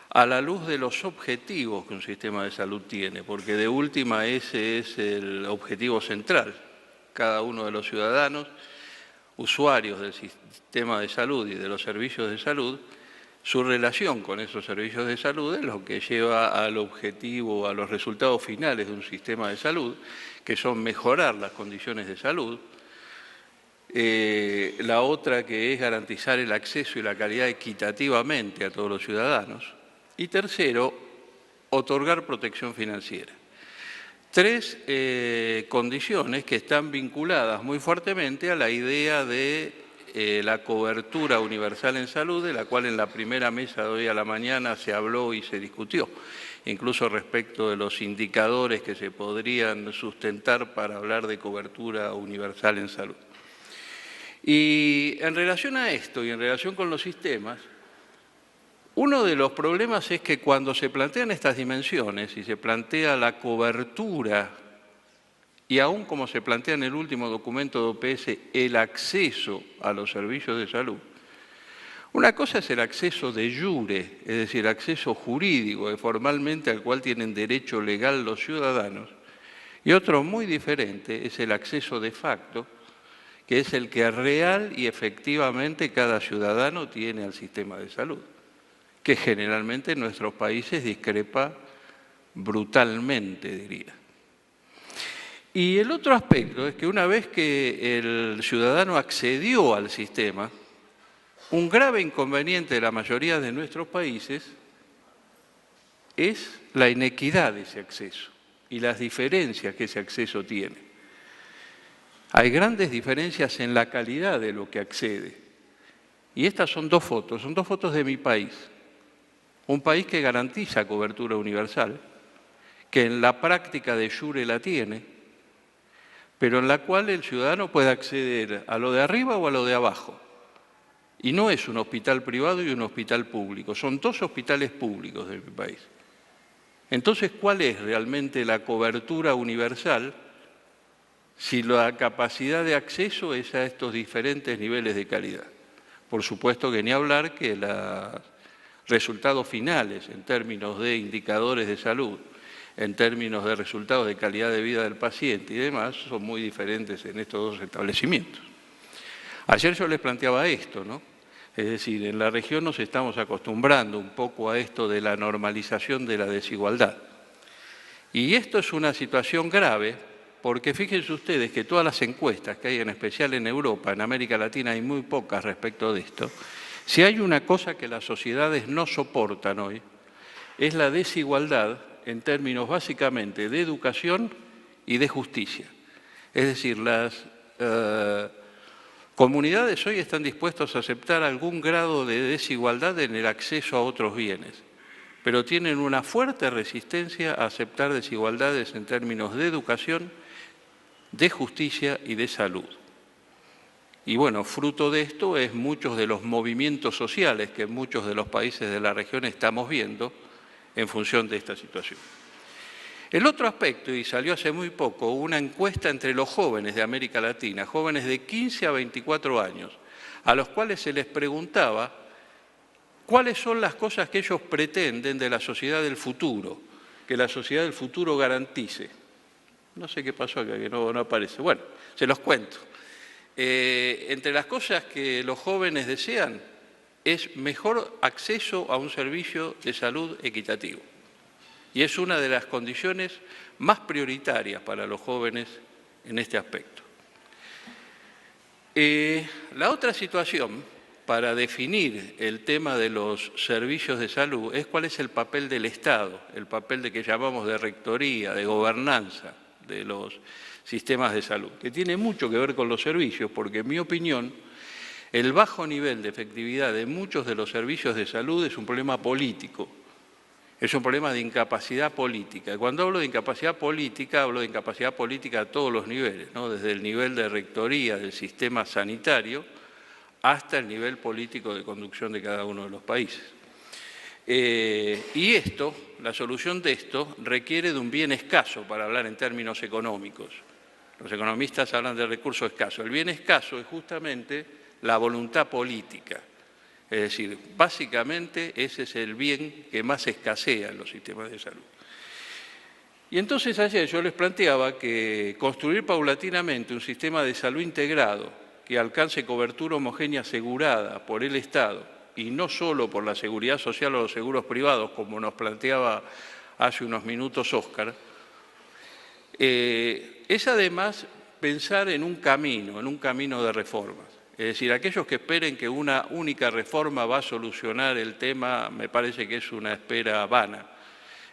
Speaker 4: a la luz de los objetivos que un sistema de salud tiene, porque de última ese es el objetivo central. Cada uno de los ciudadanos, usuarios del sistema de salud y de los servicios de salud, su relación con esos servicios de salud es lo que lleva al objetivo, a los resultados finales de un sistema de salud, que son mejorar las condiciones de salud. La otra que es garantizar el acceso y la calidad equitativamente a todos los ciudadanos. Y tercero, otorgar protección financiera. Tres condiciones que están vinculadas muy fuertemente a la idea de la cobertura universal en salud, de la cual en la primera mesa de hoy a la mañana se habló y se discutió, incluso respecto de los indicadores que se podrían sustentar para hablar de cobertura universal en salud. Y en relación a esto y en relación con los sistemas, uno de los problemas es que cuando se plantean estas dimensiones y se plantea la cobertura y aún como se plantea en el último documento de OPS, el acceso a los servicios de salud, una cosa es el acceso de jure, es decir, acceso jurídico, formalmente al cual tienen derecho legal los ciudadanos, y otro muy diferente es el acceso de facto, que es el que real y efectivamente cada ciudadano tiene al sistema de salud, que generalmente en nuestros países discrepa brutalmente, diría. Y el otro aspecto es que una vez que el ciudadano accedió al sistema, un grave inconveniente de la mayoría de nuestros países es la inequidad de ese acceso y las diferencias que ese acceso tiene. Hay grandes diferencias en la calidad de lo que accede. Y estas son dos fotos de mi país. Un país que garantiza cobertura universal, que en la práctica de jure la tiene, pero en la cual el ciudadano puede acceder a lo de arriba o a lo de abajo. Y no es un hospital privado y un hospital público, son dos hospitales públicos de mi país. Entonces, ¿cuál es realmente la cobertura universal si la capacidad de acceso es a estos diferentes niveles de calidad? Por supuesto que ni hablar que los resultados finales en términos de indicadores de salud, en términos de resultados de calidad de vida del paciente y demás, son muy diferentes en estos dos establecimientos. Ayer yo les planteaba esto, ¿no? Es decir, en la región nos estamos acostumbrando un poco a esto de la normalización de la desigualdad. Y esto es una situación grave porque fíjense ustedes que todas las encuestas que hay, en especial en Europa, en América Latina hay muy pocas respecto de esto. Si hay una cosa que las sociedades no soportan hoy, es la desigualdad en términos básicamente de educación y de justicia. Es decir, las comunidades hoy están dispuestas a aceptar algún grado de desigualdad en el acceso a otros bienes, pero tienen una fuerte resistencia a aceptar desigualdades en términos de educación, de justicia y de salud. Y bueno, fruto de esto es muchos de los movimientos sociales que en muchos de los países de la región estamos viendo en función de esta situación. El otro aspecto, y salió hace muy poco, una encuesta entre los jóvenes de América Latina, jóvenes de 15 a 24 años, a los cuales se les preguntaba cuáles son las cosas que ellos pretenden de la sociedad del futuro, que la sociedad del futuro garantice. No sé qué pasó acá, que no aparece. Bueno, se los cuento. Entre las cosas que los jóvenes desean es mejor acceso a un servicio de salud equitativo. Y es una de las condiciones más prioritarias para los jóvenes en este aspecto. La otra situación para definir el tema de los servicios de salud es cuál es el papel del Estado, el papel de que llamamos de rectoría, de gobernanza de los sistemas de salud, que tiene mucho que ver con los servicios, porque en mi opinión el bajo nivel de efectividad de muchos de los servicios de salud es un problema político. Es un problema de incapacidad política. Cuando hablo de incapacidad política, hablo de incapacidad política a todos los niveles, ¿no? Desde el nivel de rectoría del sistema sanitario hasta el nivel político de conducción de cada uno de los países. Y esto, la solución de esto, requiere de un bien escaso, para hablar en términos económicos. Los economistas hablan de recurso escaso. El bien escaso es justamente la voluntad política. Es decir, básicamente ese es el bien que más escasea en los sistemas de salud. Y entonces ayer yo les planteaba que construir paulatinamente un sistema de salud integrado que alcance cobertura homogénea asegurada por el Estado y no solo por la seguridad social o los seguros privados, como nos planteaba hace unos minutos Óscar, es además pensar en un camino de reformas. Es decir, aquellos que esperen que una única reforma va a solucionar el tema, me parece que es una espera vana.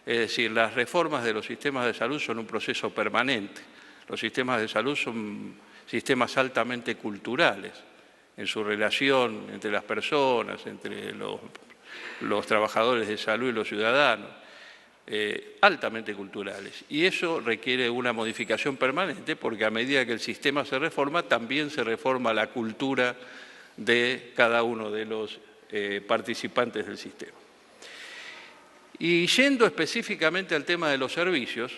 Speaker 4: Es decir, las reformas de los sistemas de salud son un proceso permanente. Los sistemas de salud son sistemas altamente culturales en su relación entre las personas, entre los trabajadores de salud y los ciudadanos, altamente culturales. Y eso requiere una modificación permanente porque a medida que el sistema se reforma, también se reforma la cultura de cada uno de los participantes del sistema. Y yendo específicamente al tema de los servicios,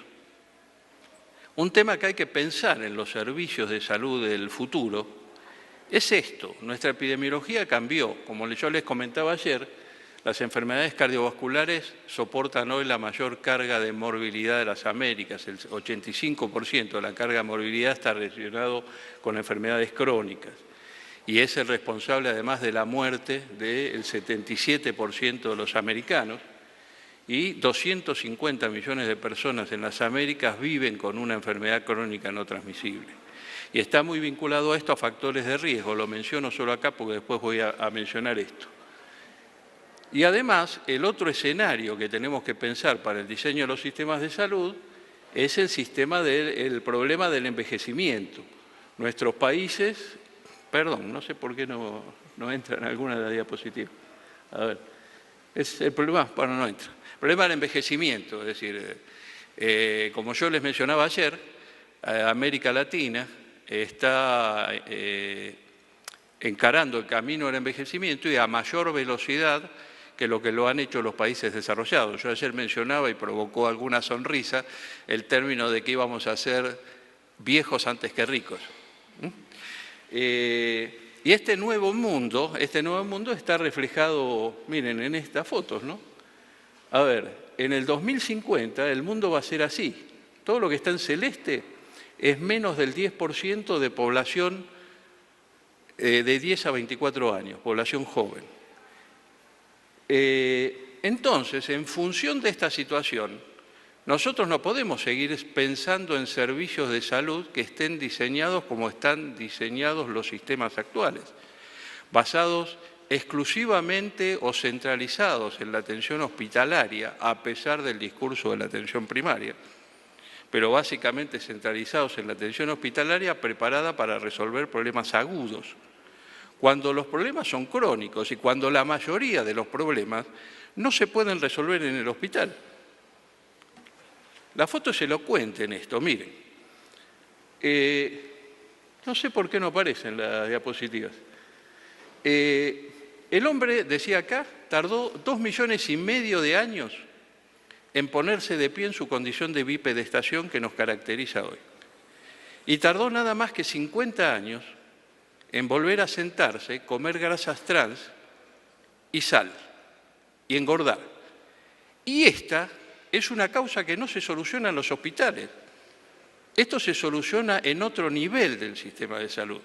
Speaker 4: un tema que hay que pensar en los servicios de salud del futuro es esto. Nuestra epidemiología cambió. Como yo les comentaba ayer, las enfermedades cardiovasculares soportan hoy la mayor carga de morbilidad de las Américas. El 85% de la carga de morbilidad está relacionado con enfermedades crónicas. Y es el responsable además de la muerte del 77% de los americanos. y 250 millones de personas en las Américas viven con una enfermedad crónica no transmisible. Y está muy vinculado a esto a factores de riesgo, lo menciono solo acá porque después voy a mencionar esto. Y además, el otro escenario que tenemos que pensar para el diseño de los sistemas de salud es el problema del envejecimiento. Nuestros países, perdón, no sé por qué no entra en alguna de las diapositivas. A ver, es el problema, bueno, no entra. El problema del envejecimiento, es decir, como yo les mencionaba ayer, América Latina está encarando el camino del envejecimiento y a mayor velocidad que lo han hecho los países desarrollados. Yo ayer mencionaba y provocó alguna sonrisa el término de que íbamos a ser viejos antes que ricos. Y este nuevo mundo está reflejado, miren, en estas fotos, ¿no? A ver, en el 2050 el mundo va a ser así. Todo lo que está en celeste es menos del 10% de población de 10 a 24 años, población joven. Entonces, en función de esta situación, nosotros no podemos seguir pensando en servicios de salud que estén diseñados como están diseñados los sistemas actuales, basados exclusivamente o centralizados en la atención hospitalaria, a pesar del discurso de la atención primaria, pero básicamente centralizados en la atención hospitalaria preparada para resolver problemas agudos. Cuando los problemas son crónicos y cuando la mayoría de los problemas no se pueden resolver en el hospital. La foto es elocuente en esto, miren. No sé por qué no aparecen las diapositivas. El hombre, decía acá, tardó 2,5 millones de años en ponerse de pie en su condición de bipedestación que nos caracteriza hoy. Y tardó nada más que 50 años en volver a sentarse, comer grasas trans y sal, y engordar. Y esta es una causa que no se soluciona en los hospitales. Esto se soluciona en otro nivel del sistema de salud.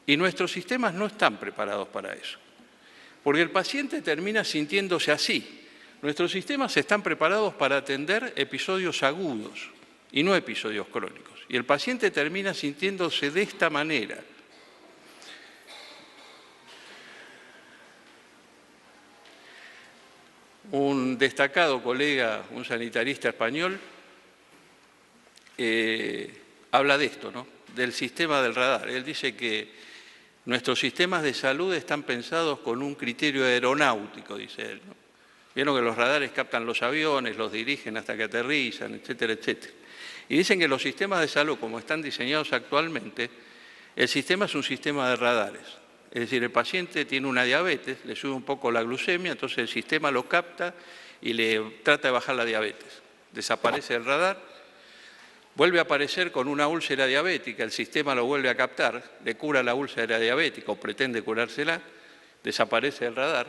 Speaker 4: Y nuestros sistemas no están preparados para eso. Porque el paciente termina sintiéndose así. Nuestros sistemas están preparados para atender episodios agudos y no episodios crónicos. Y el paciente termina sintiéndose de esta manera. Un destacado colega, un sanitarista español, habla de esto, ¿no? Del sistema del radar. Él dice que nuestros sistemas de salud están pensados con un criterio aeronáutico, dice él, ¿no? Vieron que los radares captan los aviones, los dirigen hasta que aterrizan, etcétera, etcétera. Y dicen que los sistemas de salud, como están diseñados actualmente, el sistema es un sistema de radares. Es decir, el paciente tiene una diabetes, le sube un poco la glucemia, entonces el sistema lo capta y le trata de bajar la diabetes. Desaparece el radar, vuelve a aparecer con una úlcera diabética, el sistema lo vuelve a captar, le cura la úlcera diabética o pretende curársela, desaparece el radar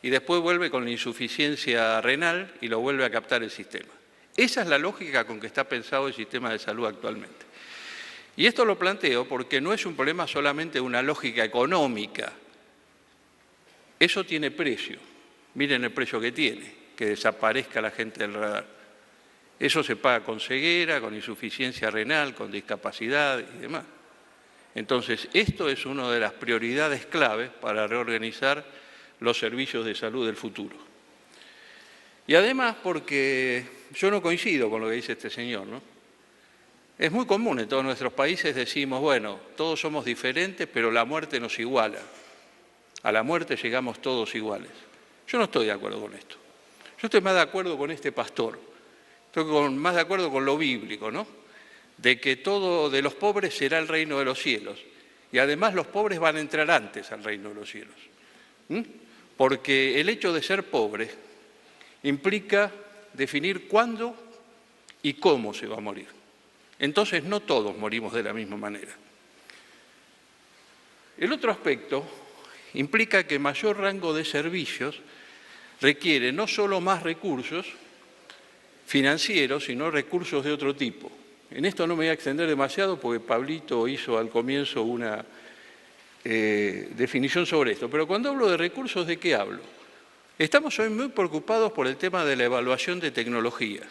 Speaker 4: y después vuelve con la insuficiencia renal y lo vuelve a captar el sistema. Esa es la lógica con que está pensado el sistema de salud actualmente. Y esto lo planteo porque no es un problema solamente de una lógica económica. Eso tiene precio. Miren el precio que tiene, que desaparezca la gente del radar. Eso se paga con ceguera, con insuficiencia renal, con discapacidad y demás. Entonces, esto es una de las prioridades claves para reorganizar los servicios de salud del futuro. Y además porque yo no coincido con lo que dice este señor, ¿no? Es muy común en todos nuestros países, decimos, bueno, todos somos diferentes, pero la muerte nos iguala. A la muerte llegamos todos iguales. Yo no estoy de acuerdo con esto. Yo estoy más de acuerdo con este pastor. Estoy más de acuerdo con lo bíblico, ¿no? De que todo de los pobres será el reino de los cielos. Y además los pobres van a entrar antes al reino de los cielos. Porque el hecho de ser pobre implica definir cuándo y cómo se va a morir. Entonces no todos morimos de la misma manera. El otro aspecto implica que mayor rango de servicios requiere no solo más recursos financieros, sino recursos de otro tipo. En esto no me voy a extender demasiado porque Pablito hizo al comienzo una definición sobre esto. Pero cuando hablo de recursos, ¿de qué hablo? Estamos hoy muy preocupados por el tema de la evaluación de tecnología.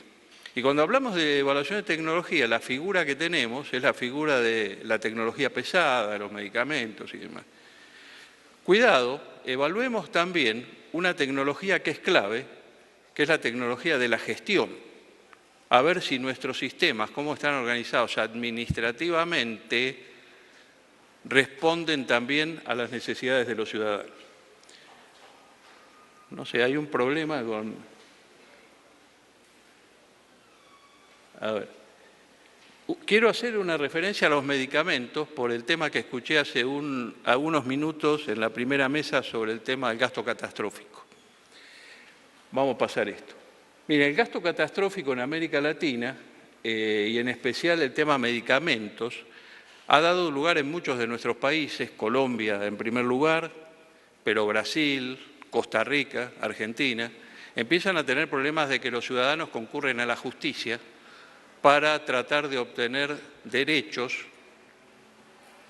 Speaker 4: Y cuando hablamos de evaluación de tecnología, la figura que tenemos es la figura de la tecnología pesada, de los medicamentos y demás. Cuidado, evaluemos también una tecnología que es clave, que es la tecnología de la gestión. A ver si nuestros sistemas, cómo están organizados administrativamente, responden también a las necesidades de los ciudadanos. No sé, hay un problema con... A ver. Quiero hacer una referencia a los medicamentos por el tema que escuché hace algunos minutos en la primera mesa sobre el tema del gasto catastrófico. Vamos a pasar esto. Miren, el gasto catastrófico en América Latina, y en especial el tema medicamentos, ha dado lugar en muchos de nuestros países, Colombia en primer lugar, pero Brasil, Costa Rica, Argentina, empiezan a tener problemas de que los ciudadanos concurren a la justicia para tratar de obtener derechos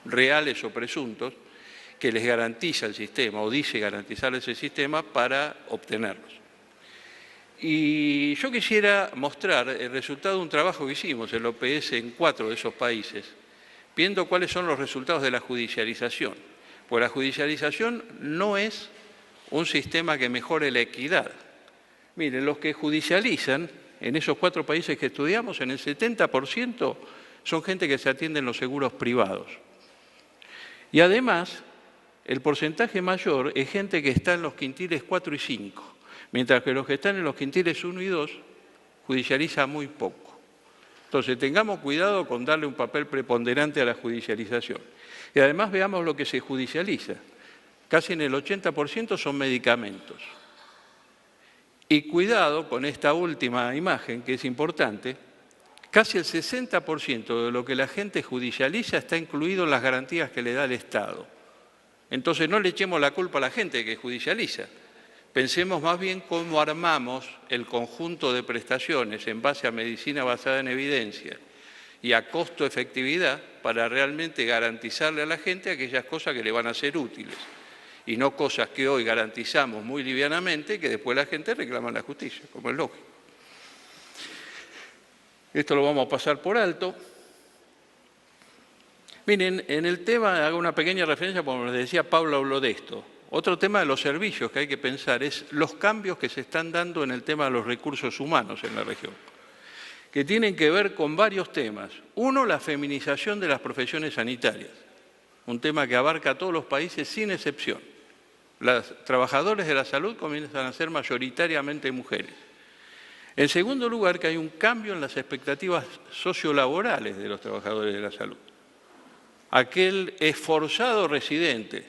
Speaker 4: reales o presuntos que les garantiza el sistema o dice garantizar ese sistema para obtenerlos. Y yo quisiera mostrar el resultado de un trabajo que hicimos en el OPS en 4 de esos países, viendo cuáles son los resultados de la judicialización. Porque la judicialización no es un sistema que mejore la equidad. Miren, los que judicializan en esos 4 países que estudiamos, en el 70% son gente que se atiende en los seguros privados. Y además, el porcentaje mayor es gente que está en los quintiles 4 y 5, mientras que los que están en los quintiles 1 y 2 judicializa muy poco. Entonces, tengamos cuidado con darle un papel preponderante a la judicialización. Y además veamos lo que se judicializa. Casi en el 80% son medicamentos. Y cuidado con esta última imagen, que es importante, casi el 60% de lo que la gente judicializa está incluido en las garantías que le da el Estado. Entonces no le echemos la culpa a la gente que judicializa. Pensemos más bien cómo armamos el conjunto de prestaciones en base a medicina basada en evidencia y a costo-efectividad para realmente garantizarle a la gente aquellas cosas que le van a ser útiles. Y no cosas que hoy garantizamos muy livianamente y que después la gente reclama en la justicia, como es lógico. Esto lo vamos a pasar por alto. Miren, en el tema, hago una pequeña referencia, como les decía, Pablo habló de esto. Otro tema de los servicios que hay que pensar es los cambios que se están dando en el tema de los recursos humanos en la región, que tienen que ver con varios temas. Uno, la feminización de las profesiones sanitarias, un tema que abarca a todos los países sin excepción. Los trabajadores de la salud comienzan a ser mayoritariamente mujeres. En segundo lugar, que hay un cambio en las expectativas sociolaborales de los trabajadores de la salud. Aquel esforzado residente,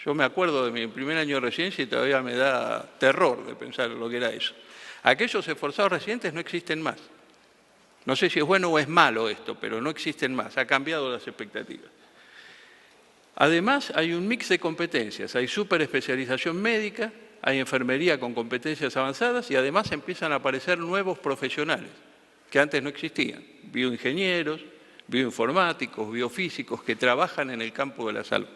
Speaker 4: yo me acuerdo de mi primer año de residencia y todavía me da terror de pensar lo que era eso. Aquellos esforzados residentes no existen más. No sé si es bueno o es malo esto, pero no existen más, ha cambiado las expectativas. Además, hay un mix de competencias, hay superespecialización médica, hay enfermería con competencias avanzadas y además empiezan a aparecer nuevos profesionales que antes no existían, bioingenieros, bioinformáticos, biofísicos que trabajan en el campo de la salud.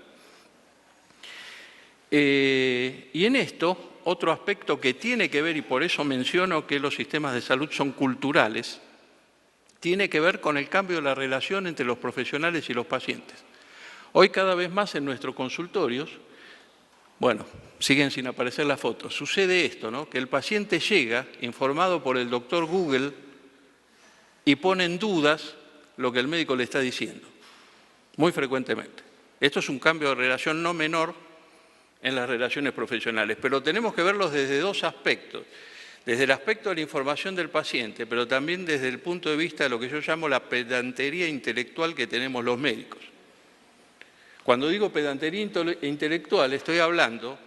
Speaker 4: Y en esto, otro aspecto que tiene que ver, y por eso menciono que los sistemas de salud son culturales, tiene que ver con el cambio de la relación entre los profesionales y los pacientes. Hoy cada vez más en nuestros consultorios, bueno, siguen sin aparecer las fotos, sucede esto, ¿no? Que el paciente llega informado por el doctor Google y pone en dudas lo que el médico le está diciendo, muy frecuentemente. Esto es un cambio de relación no menor en las relaciones profesionales, pero tenemos que verlos desde 2 aspectos. Desde el aspecto de la información del paciente, pero también desde el punto de vista de lo que yo llamo la pedantería intelectual que tenemos los médicos. Cuando digo pedantería intelectual, estoy hablando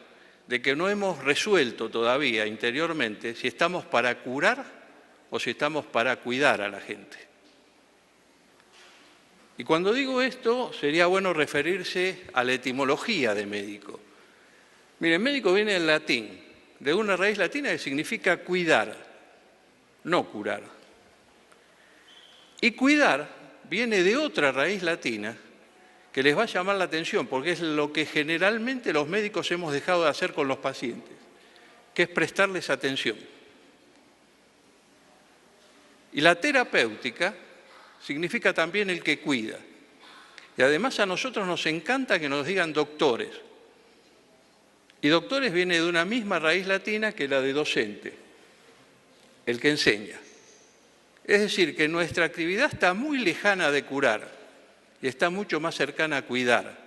Speaker 4: de que no hemos resuelto todavía interiormente si estamos para curar o si estamos para cuidar a la gente. Y cuando digo esto, sería bueno referirse a la etimología de médico. Miren, médico viene del latín, de una raíz latina que significa cuidar, no curar. Y cuidar viene de otra raíz latina que les va a llamar la atención, porque es lo que generalmente los médicos hemos dejado de hacer con los pacientes. que es prestarles atención. Y la terapéutica significa también el que cuida. Y además a nosotros nos encanta que nos digan doctores. Y doctores viene de una misma raíz latina que la de docente, el que enseña. Es decir, que nuestra actividad está muy lejana de curar y está mucho más cercana a cuidar.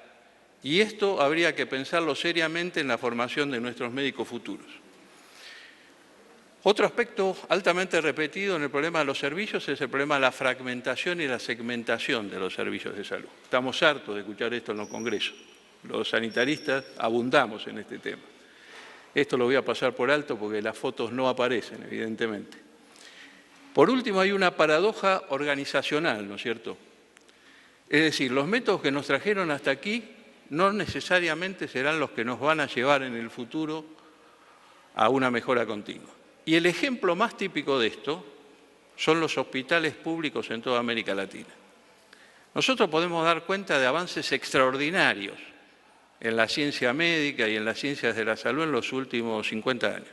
Speaker 4: Y esto habría que pensarlo seriamente en la formación de nuestros médicos futuros. Otro aspecto altamente repetido en el problema de los servicios es el problema de la fragmentación y la segmentación de los servicios de salud. Estamos hartos de escuchar esto en los congresos. Los sanitaristas abundamos en este tema. Esto lo voy a pasar por alto porque las fotos no aparecen, evidentemente. Por último, hay una paradoja organizacional, ¿no es cierto? Es decir, los métodos que nos trajeron hasta aquí no necesariamente serán los que nos van a llevar en el futuro a una mejora continua. Y el ejemplo más típico de esto son los hospitales públicos en toda América Latina. Nosotros podemos dar cuenta de avances extraordinarios en la ciencia médica y en las ciencias de la salud en los últimos 50 años.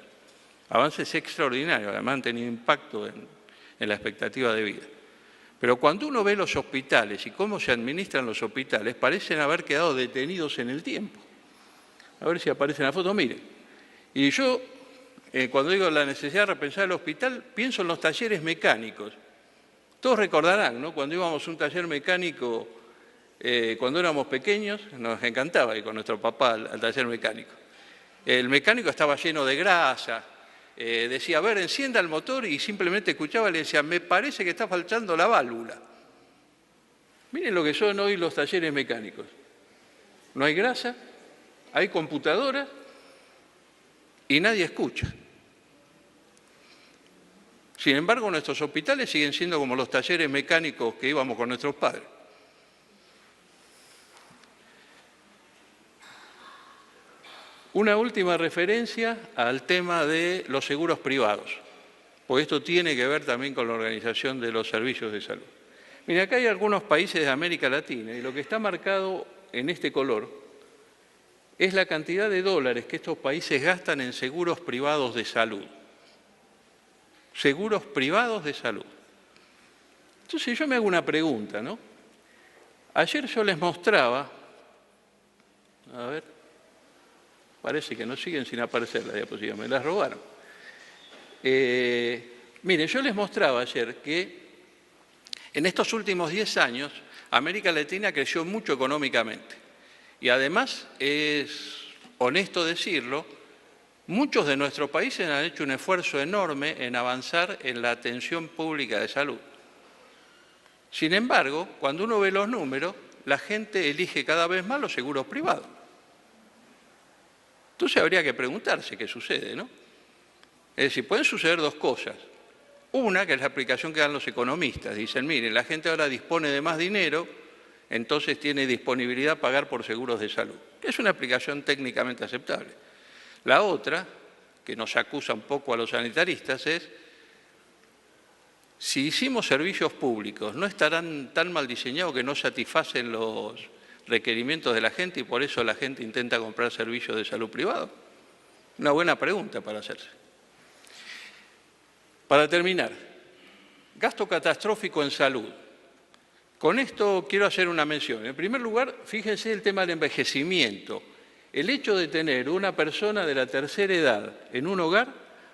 Speaker 4: Avances extraordinarios, además han tenido impacto en la expectativa de vida. Pero cuando uno ve los hospitales y cómo se administran los hospitales, parecen haber quedado detenidos en el tiempo. A ver si aparece en la foto, miren. Y yo, cuando digo la necesidad de repensar el hospital, pienso en los talleres mecánicos. Todos recordarán, ¿no? Cuando íbamos a un taller mecánico, cuando éramos pequeños, nos encantaba ir con nuestro papá al taller mecánico. El mecánico estaba lleno de grasa, decía, a ver, encienda el motor y simplemente escuchaba y le decía, me parece que está faltando la válvula. Miren lo que son hoy los talleres mecánicos. No hay grasa, hay computadoras y nadie escucha. Sin embargo, nuestros hospitales siguen siendo como los talleres mecánicos que íbamos con nuestros padres. Una última referencia al tema de los seguros privados, porque esto tiene que ver también con la organización de los servicios de salud. Miren, acá hay algunos países de América Latina y lo que está marcado en este color es la cantidad de dólares que estos países gastan en seguros privados de salud. Seguros privados de salud. Entonces yo me hago una pregunta, ¿no? Ayer yo les mostraba, a ver, parece que no siguen sin aparecer las diapositivas, me las robaron. Miren, yo les mostraba ayer que en estos últimos 10 años América Latina creció mucho económicamente y además es honesto decirlo, muchos de nuestros países han hecho un esfuerzo enorme en avanzar en la atención pública de salud. Sin embargo, cuando uno ve los números, la gente elige cada vez más los seguros privados. Entonces habría que preguntarse qué sucede, ¿no? Es decir, pueden suceder dos cosas. Una, que es la explicación que dan los economistas. Dicen, miren, la gente ahora dispone de más dinero, entonces tiene disponibilidad a pagar por seguros de salud. Es una explicación técnicamente aceptable. La otra, que nos acusa un poco a los sanitaristas, es si hicimos servicios públicos, ¿no estarán tan mal diseñados que no satisfacen los requerimientos de la gente y por eso la gente intenta comprar servicios de salud privados? Una buena pregunta para hacerse. Para terminar, gasto catastrófico en salud. Con esto quiero hacer una mención. En primer lugar, fíjense el tema del envejecimiento. El hecho de tener una persona de la tercera edad en un hogar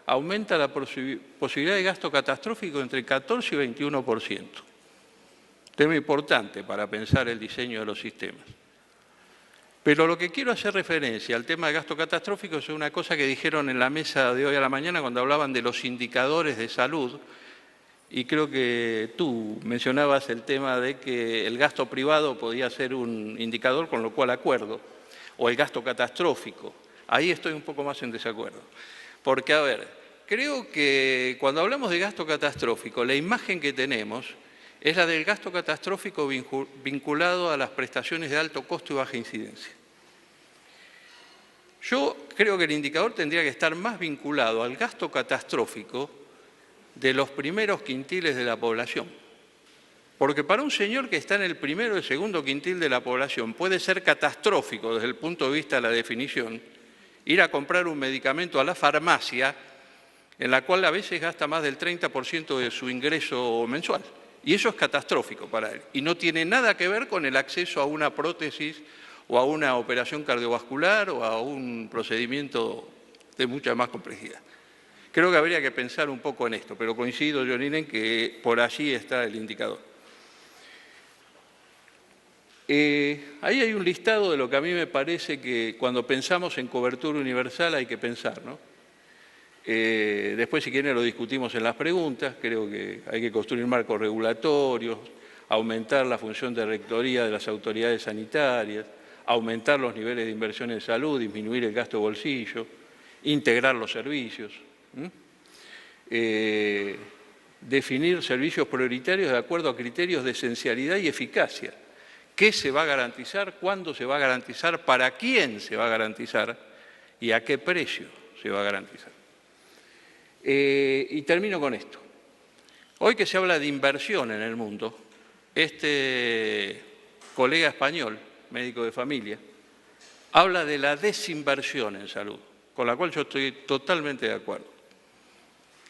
Speaker 4: aumenta la posibilidad de gasto catastrófico entre 14 y 21%. Tema importante para pensar el diseño de los sistemas. Pero lo que quiero hacer referencia al tema de gasto catastrófico es una cosa que dijeron en la mesa de hoy a la mañana cuando hablaban de los indicadores de salud, y creo que tú mencionabas el tema de que el gasto privado podía ser un indicador, con lo cual acuerdo, o el gasto catastrófico. Ahí estoy un poco más en desacuerdo. Porque, a ver, creo que cuando hablamos de gasto catastrófico, la imagen que tenemos es la del gasto catastrófico vinculado a las prestaciones de alto costo y baja incidencia. Yo creo que el indicador tendría que estar más vinculado al gasto catastrófico de los primeros quintiles de la población. Porque para un señor que está en el primero o el segundo quintil de la población puede ser catastrófico desde el punto de vista de la definición ir a comprar un medicamento a la farmacia en la cual a veces gasta más del 30% de su ingreso mensual. Y eso es catastrófico para él. Y no tiene nada que ver con el acceso a una prótesis o a una operación cardiovascular o a un procedimiento de mucha más complejidad. Creo que habría que pensar un poco en esto, pero coincido, Janine, en que por allí está el indicador. Ahí hay un listado de lo que a mí me parece que cuando pensamos en cobertura universal hay que pensar, ¿no? Después, si quieren, lo discutimos en las preguntas. Creo que hay que construir marcos regulatorios, aumentar la función de rectoría de las autoridades sanitarias, aumentar los niveles de inversión en salud, disminuir el gasto de bolsillo, integrar los servicios, definir servicios prioritarios de acuerdo a criterios de esencialidad y eficacia. ¿Qué se va a garantizar? ¿Cuándo se va a garantizar? ¿Para quién se va a garantizar? ¿Y a qué precio se va a garantizar? Y termino con esto. Hoy que se habla de inversión en el mundo, este colega español, médico de familia, habla de la desinversión en salud, con la cual yo estoy totalmente de acuerdo.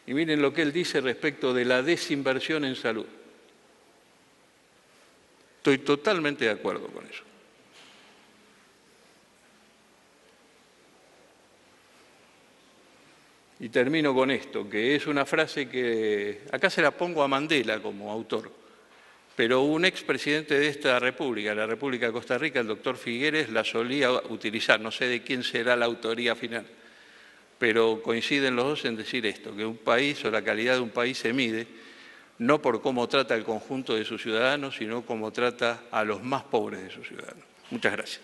Speaker 4: Y miren lo que él dice respecto de la desinversión en salud. Estoy totalmente de acuerdo con eso. Y termino con esto, que es una frase que acá se la pongo a Mandela como autor, pero un expresidente de esta república, la República de Costa Rica, el doctor Figueres, la solía utilizar. No sé de quién será la autoría final, pero coinciden los dos en decir esto, que un país o la calidad de un país se mide no por cómo trata el conjunto de sus ciudadanos, sino cómo trata a los más pobres de sus ciudadanos. Muchas gracias.